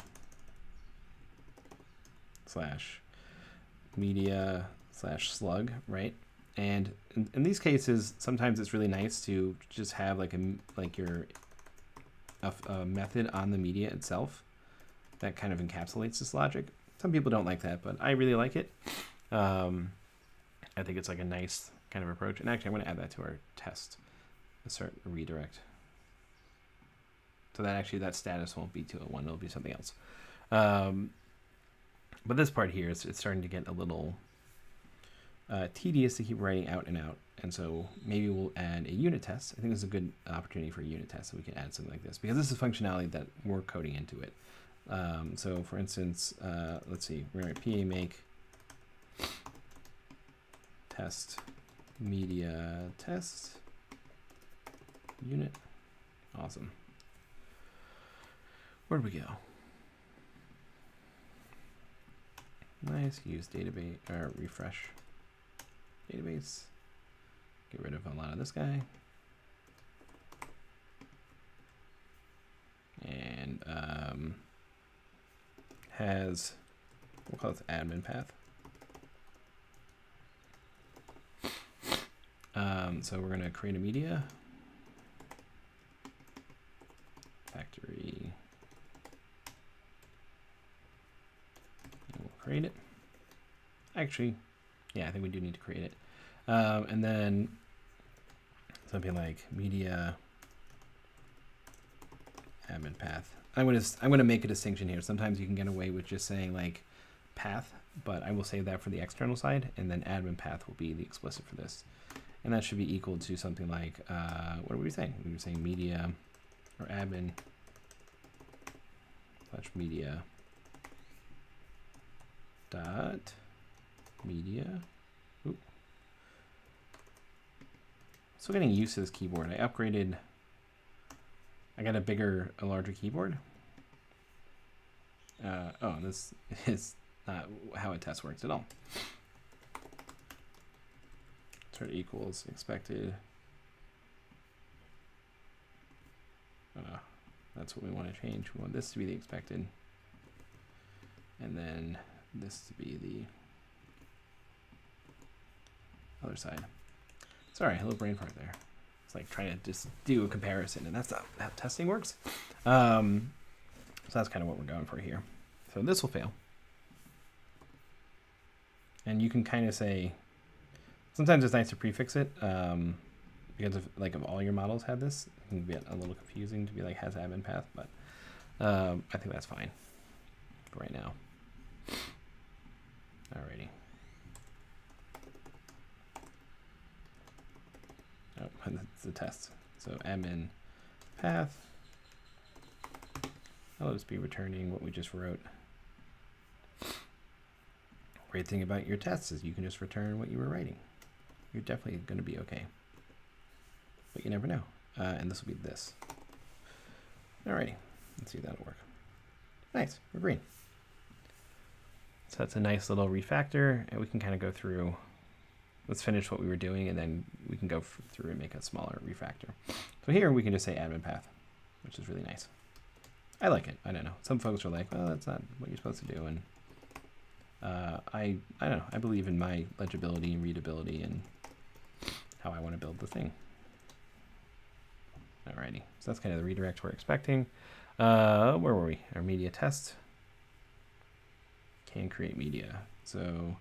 /media /slug, right? And in these cases, sometimes it's really nice to just have like a method on the media itself that kind of encapsulates this logic. Some people don't like that, but I really like it. I think it's like a nice kind of approach. And actually, I'm going to add that to our test. Assert a redirect. So that actually that status won't be 201. It'll be something else. But this part here, it's starting to get a little tedious to keep writing out and out. And so maybe we'll add a unit test. I think this is a good opportunity for a unit test, so we can add something like this, because this is functionality that we're coding into it. So for instance, let's see, we're going to write PA make test media test unit. Awesome. Where'd we go? Nice. Use database or refresh database. Get rid of a lot of this guy. And has, we'll call this admin path. So we're going to create a media factory. And we'll create it. Actually, yeah, I think we do need to create it. And then something like media admin path. I'm gonna make a distinction here. Sometimes you can get away with just saying like path, but I will save that for the external side, and then admin path will be the explicit for this. And that should be equal to something like, what are we saying? We were saying media or admin / media dot media. Oop. Still getting used to this keyboard. I upgraded. I got a larger keyboard. Oh, this is not how a test works at all. Sort of equals expected. That's what we want to change. We want this to be the expected. And then this to be the other side. Sorry, a little brain fart there. It's like trying to just do a comparison, and that's not how testing works. So that's kind of what we're going for here. So this will fail. And you can kind of say, sometimes it's nice to prefix it, because if all your models have this, it can be a little confusing to be like has admin path, but I think that's fine for right now. Alrighty. Oh, that's the test. So admin path. I'll just be returning what we just wrote. Great thing about your tests is you can just return what you were writing. You're definitely going to be okay. But you never know. And this will be this. Alrighty. Let's see if that'll work. Nice. We're green. So that's a nice little refactor. And we can kind of go through. Let's finish what we were doing, and then we can go through and make a smaller refactor. So here we can just say admin path, which is really nice. I like it. I don't know. Some folks are like, well, that's not what you're supposed to do. And I don't know. I believe in my legibility and readability and how I want to build the thing. Alrighty. So that's kind of the redirect we're expecting. Where were we? Our media test. Can create media. So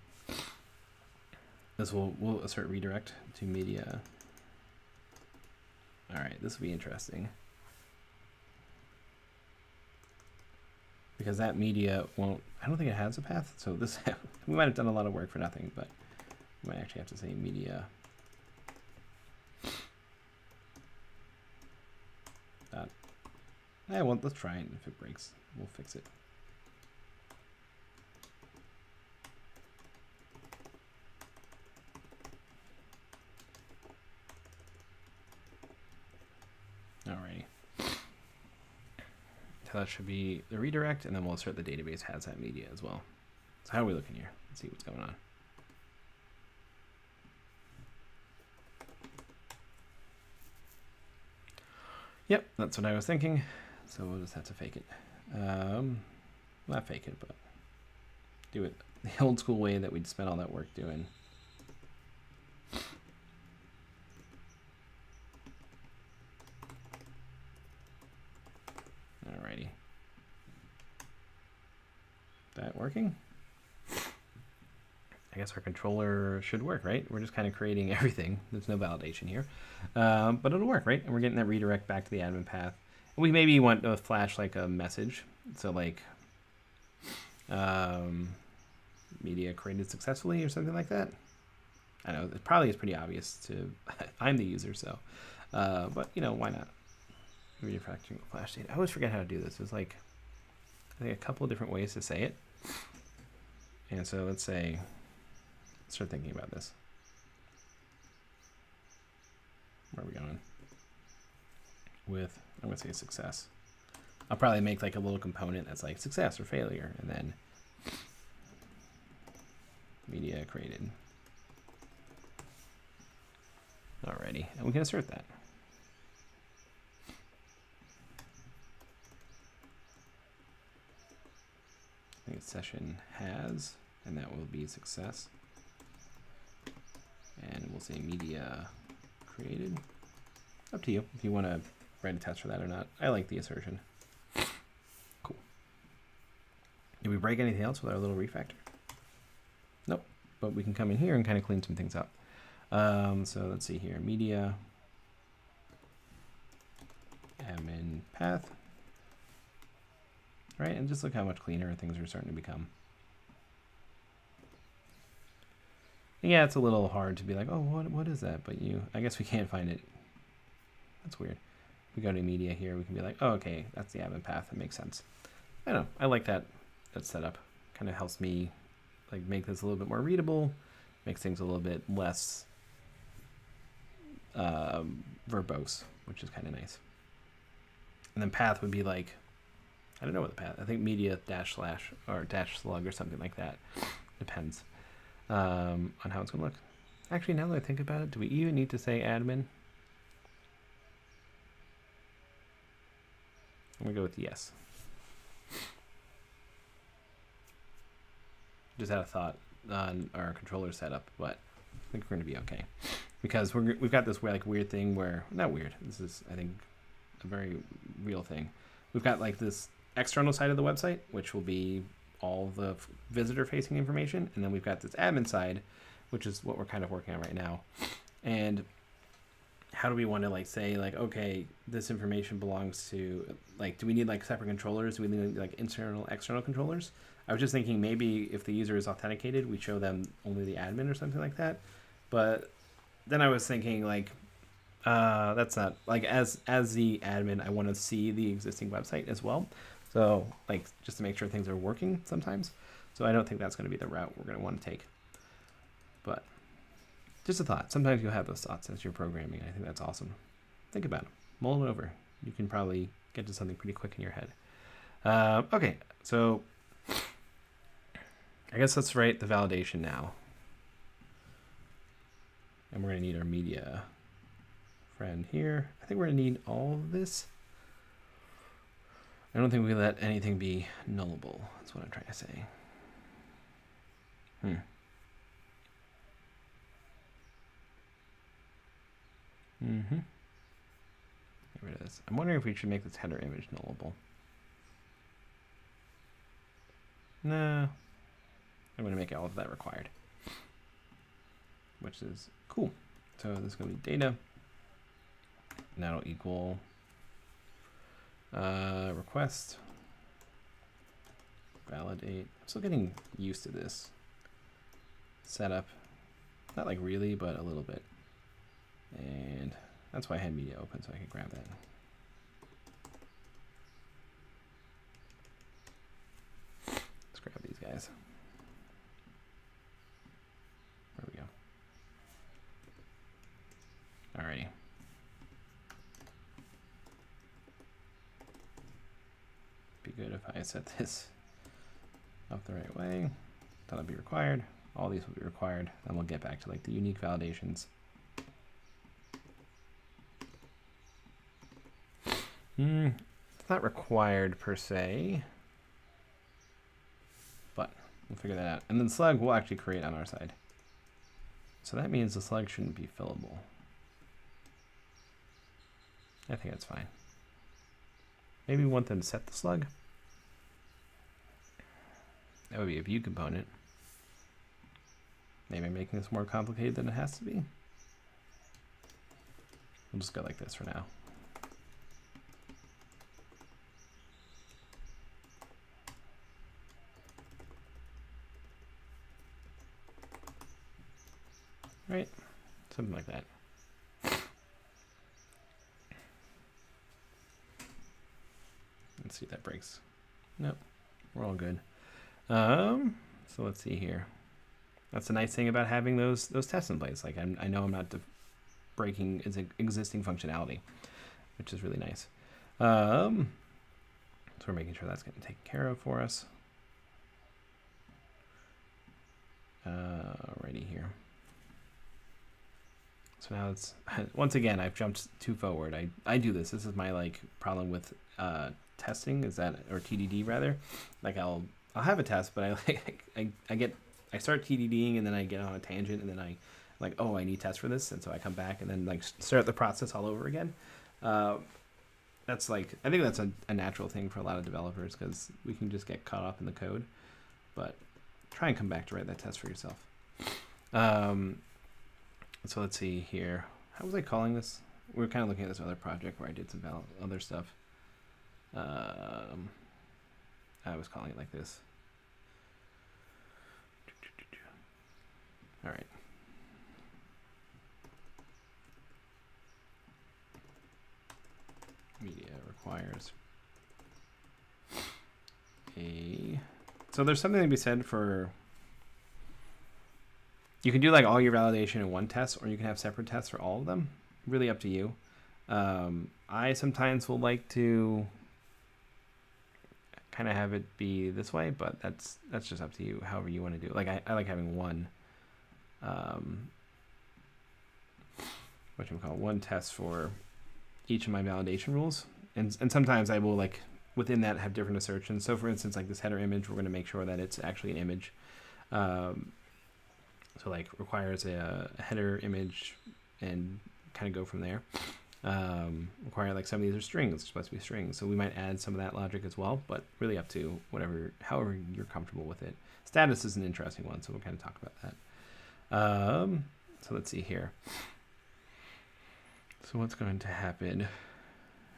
this we'll assert redirect to media. All right, this will be interesting because that media won't. I don't think it has a path. So this we might have done a lot of work for nothing, but we might actually have to say media. Well, let's try it. If it breaks, we'll fix it. Alrighty. So that should be the redirect, and then we'll assert the database has that media as well. So how are we looking here? Let's see what's going on. Yep, that's what I was thinking. So we'll just have to fake it. Not fake it, but do it the old school way that we'd spent all that work doing. Alrighty. That working? I guess our controller should work, right? We're just kind of creating everything. There's no validation here. But it'll work, right? And we're getting that redirect back to the admin path. We maybe want to flash like a message. So like media created successfully or something like that. I know it probably is pretty obvious to I'm the user, so but you know, why not? Refactoring flash data. I always forget how to do this. There's like I think a couple of different ways to say it. And so let's say start thinking about this. Where are we going? With I'm gonna say success. I'll probably make like a little component that's like success or failure, and then media created. Alrighty, and we can assert that. I think it's session has, and that will be success. And we'll say media created. Up to you if you want to write a test for that or not. I like the assertion. Cool. Did we break anything else with our little refactor? Nope. But we can come in here and kind of clean some things up. So let's see here. Media. Admin path. Right, and just look how much cleaner things are starting to become. Yeah, it's a little hard to be like, oh, what is that? But I guess we can't find it. That's weird. If we go to media here, we can be like, oh, okay, that's the admin path. That makes sense. I don't know. I like that setup. Kind of helps me like make this a little bit more readable, makes things a little bit less verbose, which is kind of nice. And then path would be like, I don't know what the path. I think media -- or -slug or something like that. Depends on how it's gonna look. Actually, now that I think about it, do we even need to say admin? I'm gonna go with yes. Just had a thought on our controller setup, but I think we're gonna be okay because we've got this weird thing where, not weird. This is, I think, a very real thing. We've got like this external side of the website, which will be all the visitor-facing information, and then we've got this admin side, which is what we're kind of working on right now. And how do we want to like say like, okay, this information belongs to like, do we need like separate controllers? Do we need like internal, external controllers? I was just thinking maybe if the user is authenticated, we show them only the admin or something like that. But then I was thinking like, that's not like as the admin, I want to see the existing website as well. So like just to make sure things are working sometimes. So I don't think that's going to be the route we're going to want to take. But just a thought. Sometimes you'll have those thoughts as you're programming. I think that's awesome. Think about it. Mull it over. You can probably get to something pretty quick in your head. Okay, so I guess let's write the validation now. And we're going to need our media friend here. I think we're going to need all of this. I don't think we let anything be nullable. That's what I'm trying to say. Get rid of this. I'm wondering if we should make this header image nullable. No. I'm going to make all of that required, which is cool. So this is going to be data, and that'll equal request validate. I'm still getting used to this setup. Not like really, but a little bit. And that's why I had media open, so I could grab that. Let's grab these guys. There we go. Alrighty. Be good if I set this up the right way. That'll be required. All these will be required. Then we'll get back to like the unique validations. It's not required per se, but we'll figure that out. And then slug we'll actually create on our side. So that means the slug shouldn't be fillable. I think that's fine. Maybe we want them to set the slug. That would be a view component. Maybe I'm making this more complicated than it has to be. We'll just go like this for now. Right? Something like that. Let's see if that breaks. Nope. We're all good. So let's see here. That's the nice thing about having those tests in place. Like I know I'm not breaking existing functionality, which is really nice. So we're making sure that's getting taken care of for us. Alrighty here. So now it's, once again, I've jumped too forward. I do this. This is my like problem with testing, is that, or TDD rather. Like I'll have a test, but I start TDDing and then I get on a tangent and then I like, oh, I need tests for this, and so I come back and then like start the process all over again. That's like, I think that's a natural thing for a lot of developers because we can just get caught up in the code. But try and come back to write that test for yourself. So let's see here. How was I calling this? We were kind of looking at this other project where I did some other stuff. I was calling it like this. All right. requires a. So there's something to be said for. You can do like all your validation in one test, or you can have separate tests for all of them. Really up to you. I sometimes will like to kind of have it be this way, but that's just up to you. However you want to do it. Like I like having one. One test for each of my validation rules, and sometimes I will like within that have different assertions. So for instance, like this header image, we're going to make sure that it's actually an image. So like requires a header image and kind of go from there. Require like some of these are strings, it's supposed to be strings, so we might add some of that logic as well, but really up to however you're comfortable with it. Status is an interesting one, so we'll kind of talk about that. So let's see here. So what's going to happen?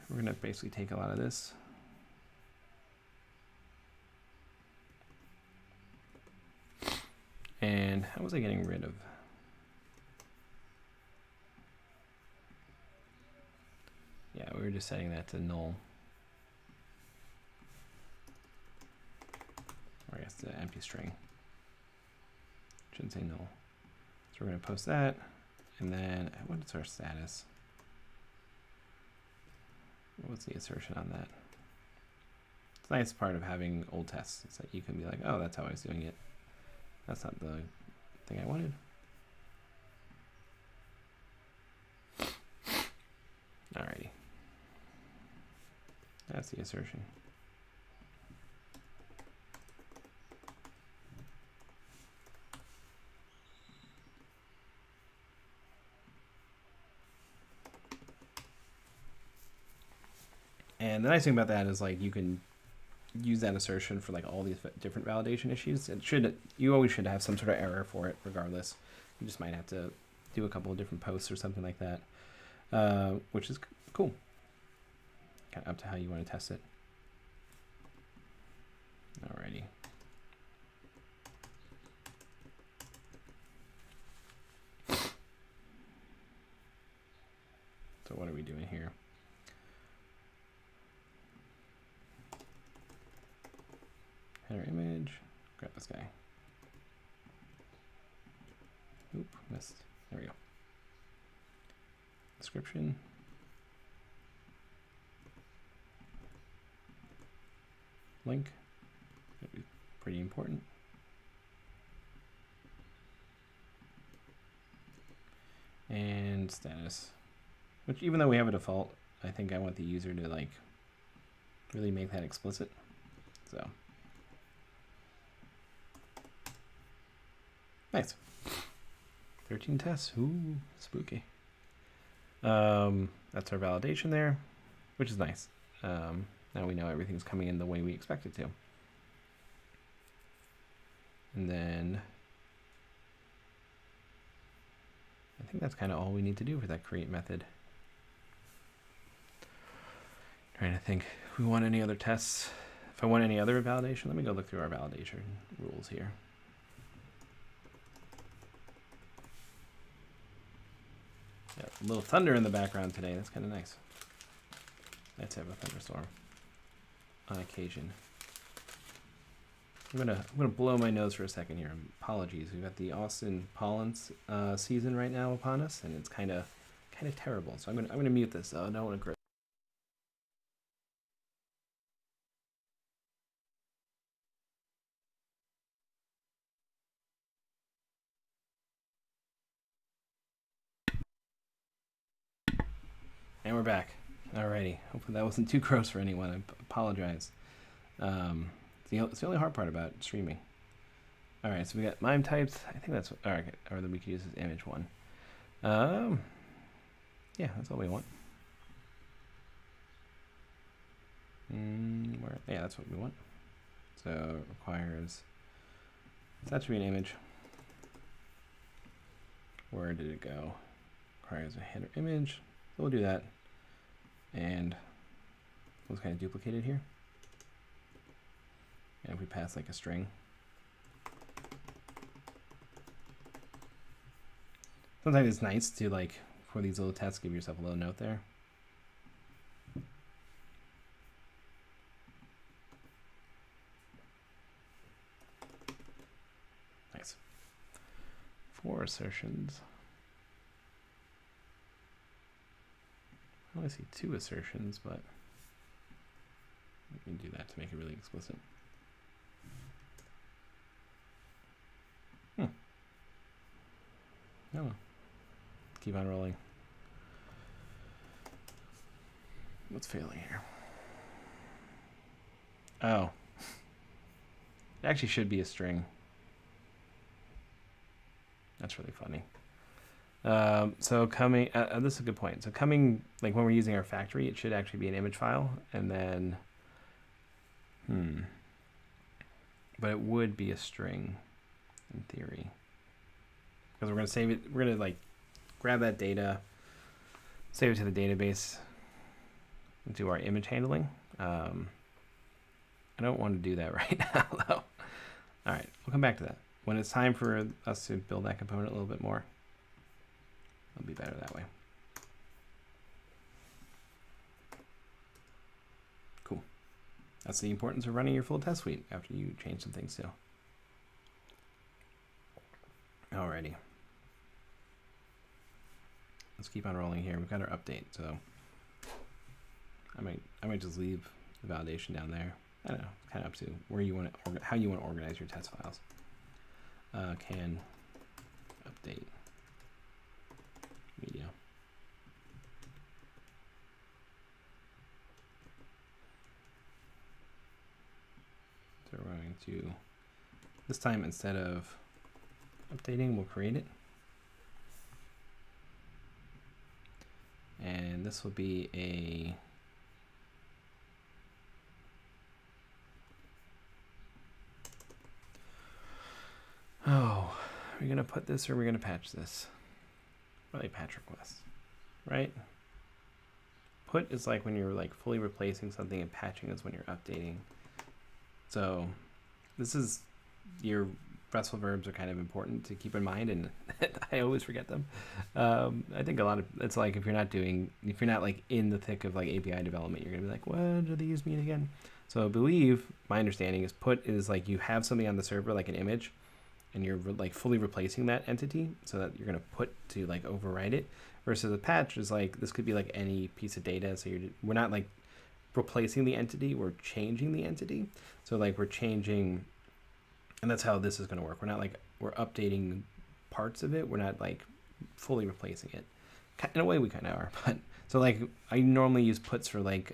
We're going to basically take a lot of this. And how was I getting rid of? Yeah, we were just setting that to null. Or I guess the empty string. Shouldn't say null. So we're going to post that. And then what's our status? What's the assertion on that? It's a nice part of having old tests. It's that you can be like, oh, that's how I was doing it. That's not the thing I wanted. Alrighty. That's the assertion. And the nice thing about that is like you can use that assertion for like all these different validation issues. You always should have some sort of error for it regardless. You just might have to do a couple of different posts or something like that, which is cool. Kind of up to how you want to test it. Alrighty. So what are we doing here? Header image, grab this guy. Oop, missed. There we go. Description. Link. That'd be pretty important. And status. Which even though we have a default, I think I want the user to like really make that explicit. So nice. 13 tests. Ooh, spooky. That's our validation there, which is nice. Now we know everything's coming in the way we expect it to. And then I think that's kind of all we need to do for that create method. Trying to think if we want any other tests. If I want any other validation, let me go look through our validation rules here. Yeah, a little thunder in the background today. That's kind of nice. Let's have a thunderstorm on occasion. I'm gonna blow my nose for a second here. Apologies. We've got the Austin pollen season right now upon us, and it's kind of terrible. So I'm gonna mute this. I don't want to. And we're back. Alrighty. Hopefully that wasn't too gross for anyone. I apologize. It's the only hard part about streaming. Alright, so we got MIME types. I think that's what, alright, or then we could use this image one. Yeah, that's all we want. Yeah, that's what we want. So it requires, so that should be an image. Where did it go? Requires a header image. So we'll do that. And we'll kind of duplicate it here. And if we pass like a string. Sometimes it's nice to like, for these little tests, give yourself a little note there. 4 assertions. I only see 2 assertions, but we can do that to make it really explicit. Oh, keep on rolling. What's failing here? Oh, it actually should be a string. That's really funny. So coming, this is a good point. So coming, like when we're using our factory, it should actually be an image file, and then, but it would be a string in theory, because we're gonna save it. We're gonna like grab that data, save it to the database, and do our image handling. I don't want to do that right now, though. All right, we'll come back to that when it's time for us to build that component a little bit more. It'll be better that way. Cool. That's the importance of running your full test suite after you change some things too. Alrighty. Let's keep on rolling here. We've got our update, so I might just leave the validation down there. I don't know. It's kind of up to where you want to how you want to organize your test files. Can update media. So we're going to, this time instead of updating, we'll create it. And this will be a are we going to put this or are we going to patch this? Probably patch request, right? Put is like when you're like fully replacing something, and patching is when you're updating. So this is, your RESTful verbs are kind of important to keep in mind, and I always forget them. I think a lot of, it's like if you're not like in the thick of like API development, you're gonna be like, what do these mean again? So I believe, my understanding is put is like you have something on the server like an image, and you're like fully replacing that entity, so that you're gonna put to like overwrite it, versus a patch is like, this could be like any piece of data. So we're not like replacing the entity, we're changing the entity. So like we're changing, and that's how this is gonna work. We're not like, we're updating parts of it. We're not like fully replacing it. In a way we kind of are, but so like I normally use puts for like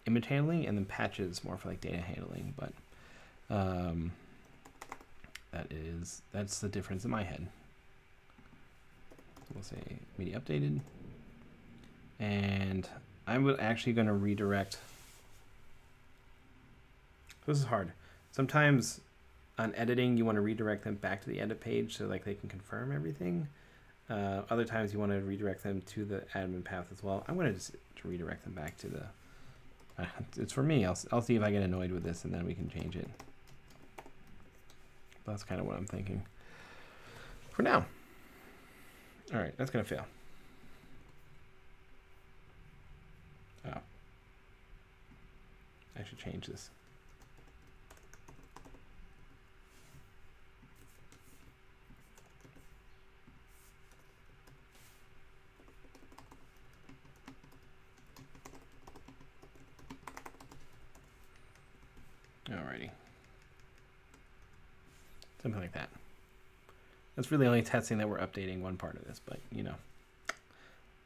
image handling, and then patches more for like data handling, but that's the difference in my head. So we'll say media updated, and I'm actually going to redirect. This is hard. Sometimes on editing you want to redirect them back to the edit page so like they can confirm everything. Other times you want to redirect them to the admin path as well. I'm going to just redirect them back to the it's for me. I'll see if I get annoyed with this, and then we can change it. That's kind of what I'm thinking for now. All right, that's gonna fail. Oh, I should change this. Alrighty. Something like that. That's really only testing that we're updating one part of this, but you know,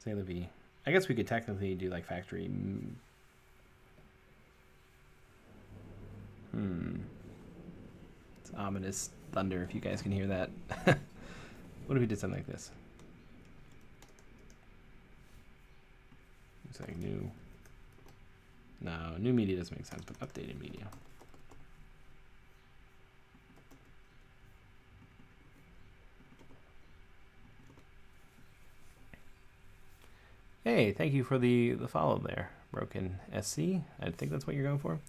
say the V. I guess we could technically do like factory. It's ominous thunder if you guys can hear that. What if we did something like this? It's like new. No, new media doesn't make sense, but updated media. Hey, thank you for the follow there, Broken SC. I think that's what you're going for.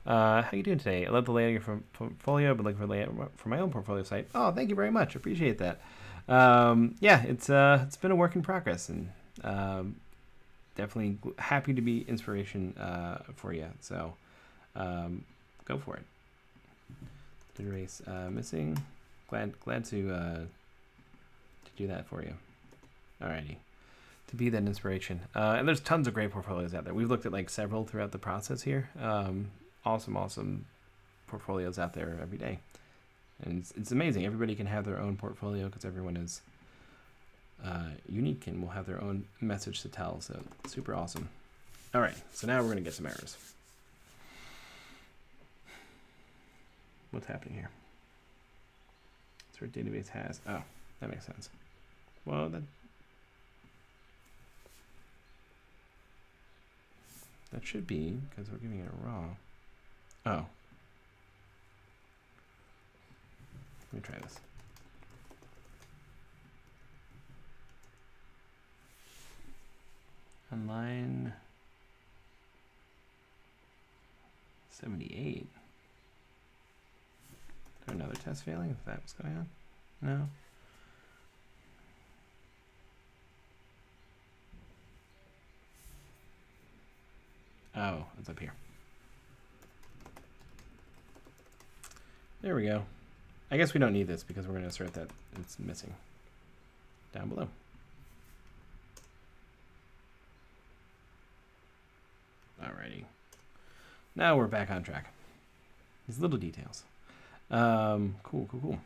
How you doing today? I love the layout of your portfolio, but looking for layout for my own portfolio site. Oh, thank you very much. Appreciate that. Yeah, it's been a work in progress, and definitely happy to be inspiration for you. So go for it. Database missing. Glad to do that for you. Alrighty. To be that inspiration. And there's tons of great portfolios out there. We've looked at like several throughout the process here. Awesome portfolios out there every day. And it's amazing. Everybody can have their own portfolio because everyone is unique and will have their own message to tell. So super awesome. All right, so now we're going to get some errors. What's happening here? So our database has, oh, that makes sense. Well, that should be, because we're giving it a raw. Oh. Let me try this. On line 78. Is there another test failing? If that was going on? No. Oh, it's up here. There we go. I guess we don't need this because we're going to assert that it's missing down below. Alrighty. Now we're back on track. These little details. Cool.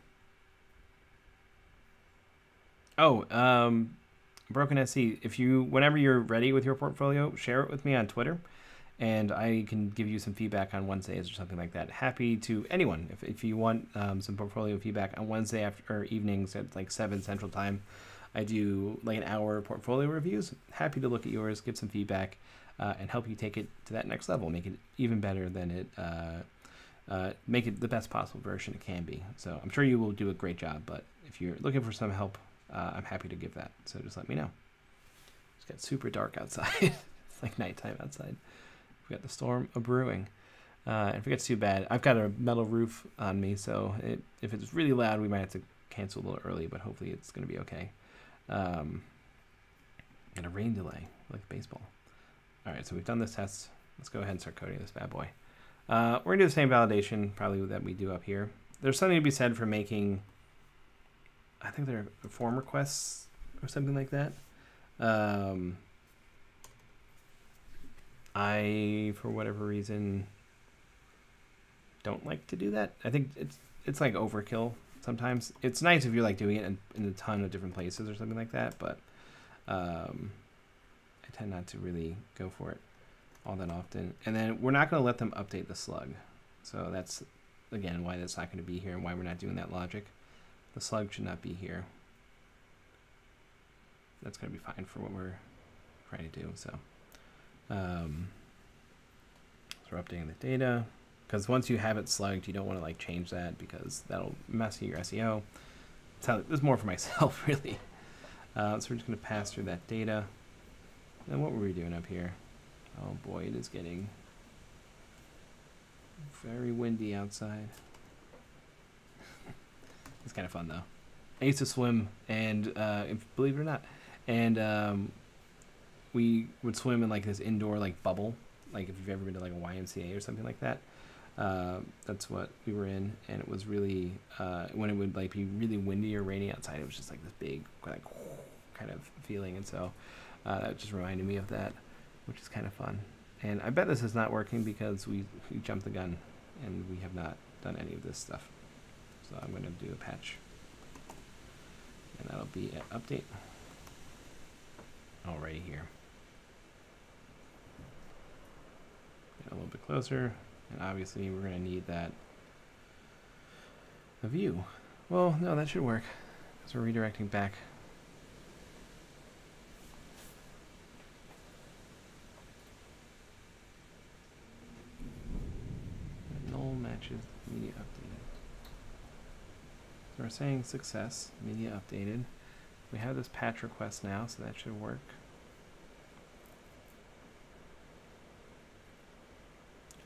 Oh, Broken SC, whenever you're ready with your portfolio, share it with me on Twitter, and I can give you some feedback on Wednesdays or something like that. Happy to anyone, if you want some portfolio feedback on Wednesday after evenings at like 7 Central Time, I do like an hour portfolio reviews. Happy to look at yours, give some feedback, and help you take it to that next level, make it even better than it, make it the best possible version it can be. So I'm sure you will do a great job, but if you're looking for some help, I'm happy to give that. So just let me know. It's got super dark outside. It's like nighttime outside. We've got the storm a-brewing. And if it gets too bad, I've got a metal roof on me, so if it's really loud, we might have to cancel a little early, but hopefully it's going to be okay. And a rain delay, like baseball. All right, so we've done this test. Let's go ahead and start coding this bad boy. We're going to do the same validation probably that we do up here. There's something to be said for making, I think they're form requests or something like that. I, for whatever reason, don't like to do that. I think it's like overkill sometimes. It's nice if you're like doing it in a ton of different places or something like that, but I tend not to really go for it all that often. And then we're not going to let them update the slug. So that's, again, why that's not going to be here and why we're not doing that logic. The slug should not be here. That's going to be fine for what we're trying to do. So, so we're updating the data. Because once you have it slugged, you don't want to like change that because that'll mess with your SEO. This is more for myself, really. So we're just going to pass through that data. And what were we doing up here? Oh boy, it is getting very windy outside. It's kind of fun though. I used to swim, and believe it or not, and we would swim in like this indoor like bubble. Like if you've ever been to like a YMCA or something like that. That's what we were in, and it was really when it would like be really windy or rainy outside, it was just like this big like kind of feeling, and so that just reminded me of that, which is kind of fun. And I bet this is not working because we jumped the gun and we have not done any of this stuff. So I'm going to do a patch, and that'll be an update already here. Get a little bit closer. And obviously we're going to need that a view. Well, no, that should work because we're redirecting back. Null matches media updated. So we're saying success, media updated. We have this patch request now, so that should work.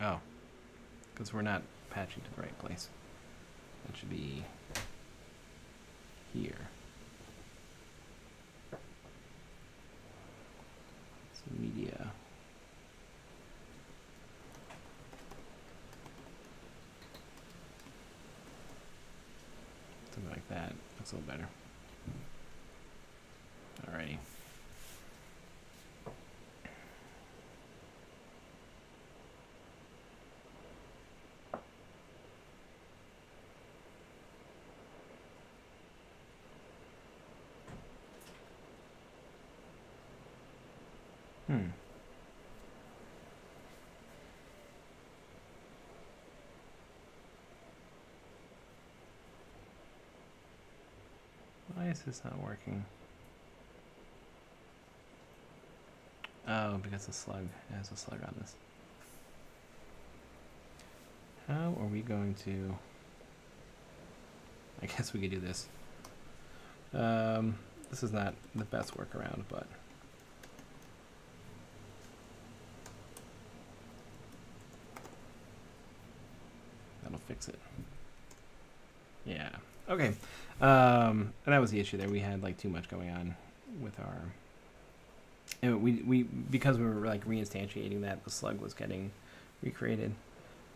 Oh. Because we're not patching to the right place. That should be here. So media. Something like that. Looks a little better. Alrighty. Why is this not working? Oh, because the slug. It has a slug on this. How are we going to... I guess we could do this. This is not the best workaround, but... that'll fix it. Yeah. Okay. And that was the issue there. We had like too much going on with our... and we because we were like reinstantiating that, the slug was getting recreated.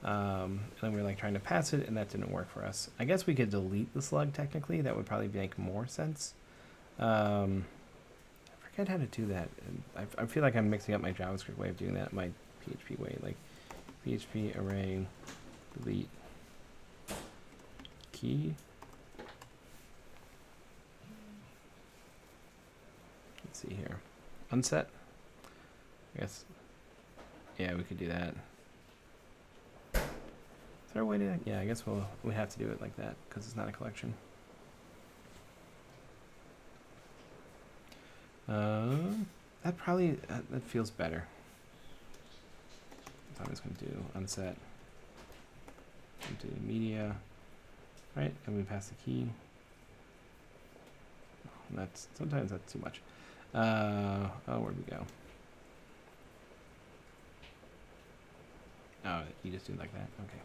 And then we were like trying to pass it, and that didn't work for us. I guess we could delete the slug technically. That would probably make more sense. I forget how to do that. I feel like I'm mixing up my JavaScript way of doing that, my PHP way, like PHP array delete key. Let's see here. Unset. I guess. Yeah, we could do that. Is there a way to? Yeah, I guess we have to do it like that because it's not a collection. That probably that feels better. So I'm just going to do unset. Do media, right? And we pass the key. That's sometimes that's too much. Oh, where'd we go? Oh, you just do it like that? Okay.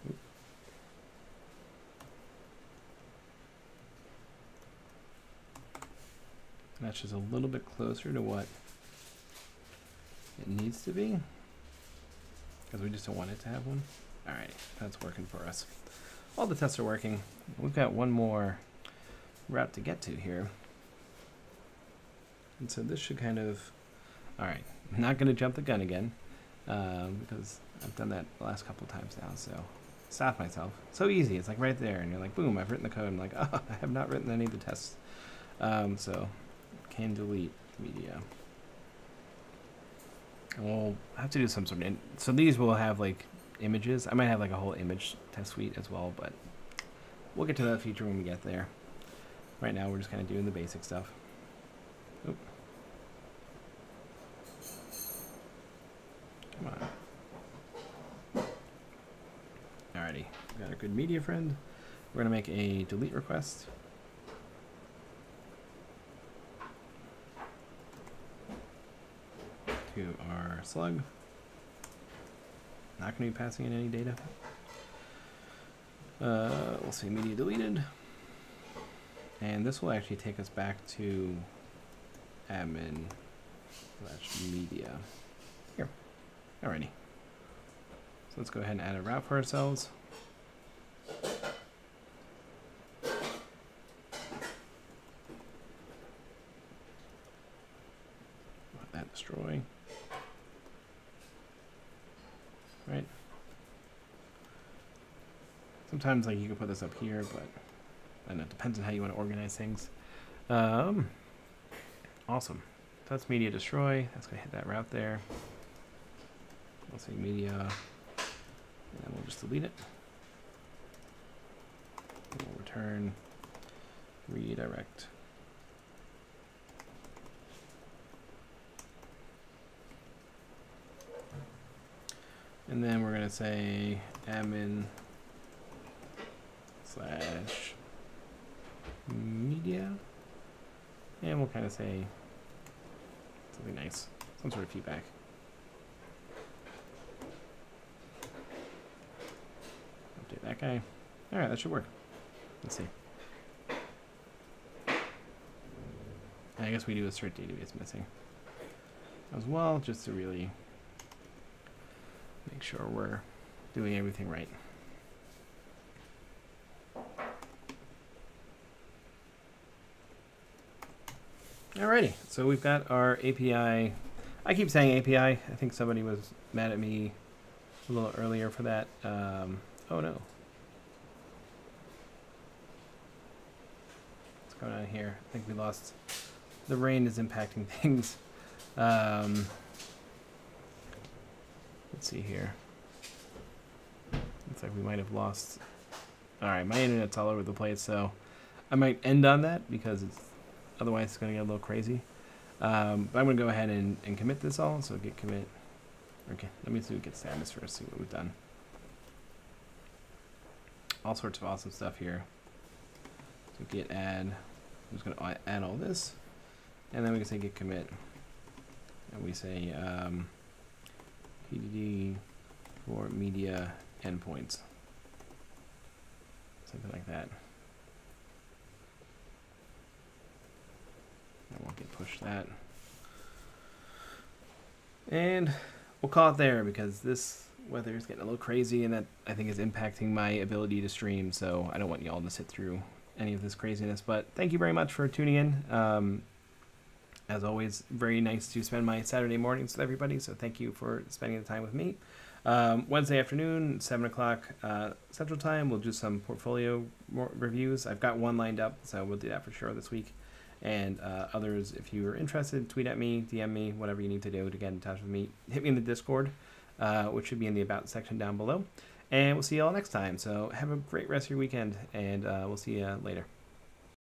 Oop. That's just a little bit closer to what it needs to be, because we just don't want it to have one. All right, that's working for us. All the tests are working. We've got one more route to get to here. And so this should kind of, all right, I'm not going to jump the gun again because I've done that the last couple times now, so stop myself. So easy, it's like right there, and you're like, boom, I've written the code. I'm like, oh, I have not written any of the tests. So can delete media. And we'll have to do some sort of, so these will have like images. I might have like a whole image test suite as well, but we'll get to that feature when we get there. Right now we're just kind of doing the basic stuff. Oop. Come on. Alrighty, we got our good media friend. We're gonna make a delete request. To our slug. Not going to be passing in any data. We'll say media deleted. And this will actually take us back to admin/media. Here. Alrighty. So let's go ahead and add a route for ourselves. Let that destroy. Right. Sometimes like you can put this up here, but I don't know, it depends on how you want to organize things. Awesome. So that's media destroy. That's gonna hit that route there. We'll say media, and then we'll just delete it. And we'll return redirect. And then we're going to say admin/media. And we'll kind of say something nice, some sort of feedback. Update that guy. All right, that should work. Let's see. And I guess we do a cert database missing as well, just to really make sure we're doing everything right. Alrighty, so we've got our API. I keep saying API. I think somebody was mad at me a little earlier for that. Oh no. What's going on here? I think we lost. The rain is impacting things. Let's see here. Looks like we might have lost. Alright, my internet's all over the place, so I might end on that because otherwise it's going to get a little crazy. But I'm going to go ahead and commit this all. So git commit. Okay, let me see git status first, see what we've done. All sorts of awesome stuff here. So git add. I'm just going to add all this. And then we can say git commit. And we say TDD for media endpoints. Something like that. I won't get pushed that. And we'll call it there because this weather is getting a little crazy and that I think is impacting my ability to stream. So I don't want y'all to sit through any of this craziness. But thank you very much for tuning in. As always, very nice to spend my Saturday mornings with everybody. So thank you for spending the time with me. Wednesday afternoon, 7 o'clock Central Time, we'll do some portfolio reviews. I've got one lined up, so we'll do that for sure this week. And others, if you are interested, tweet at me, DM me, whatever you need to do to get in touch with me. Hit me in the Discord, which should be in the About section down below. And we'll see you all next time. So have a great rest of your weekend, and we'll see you later.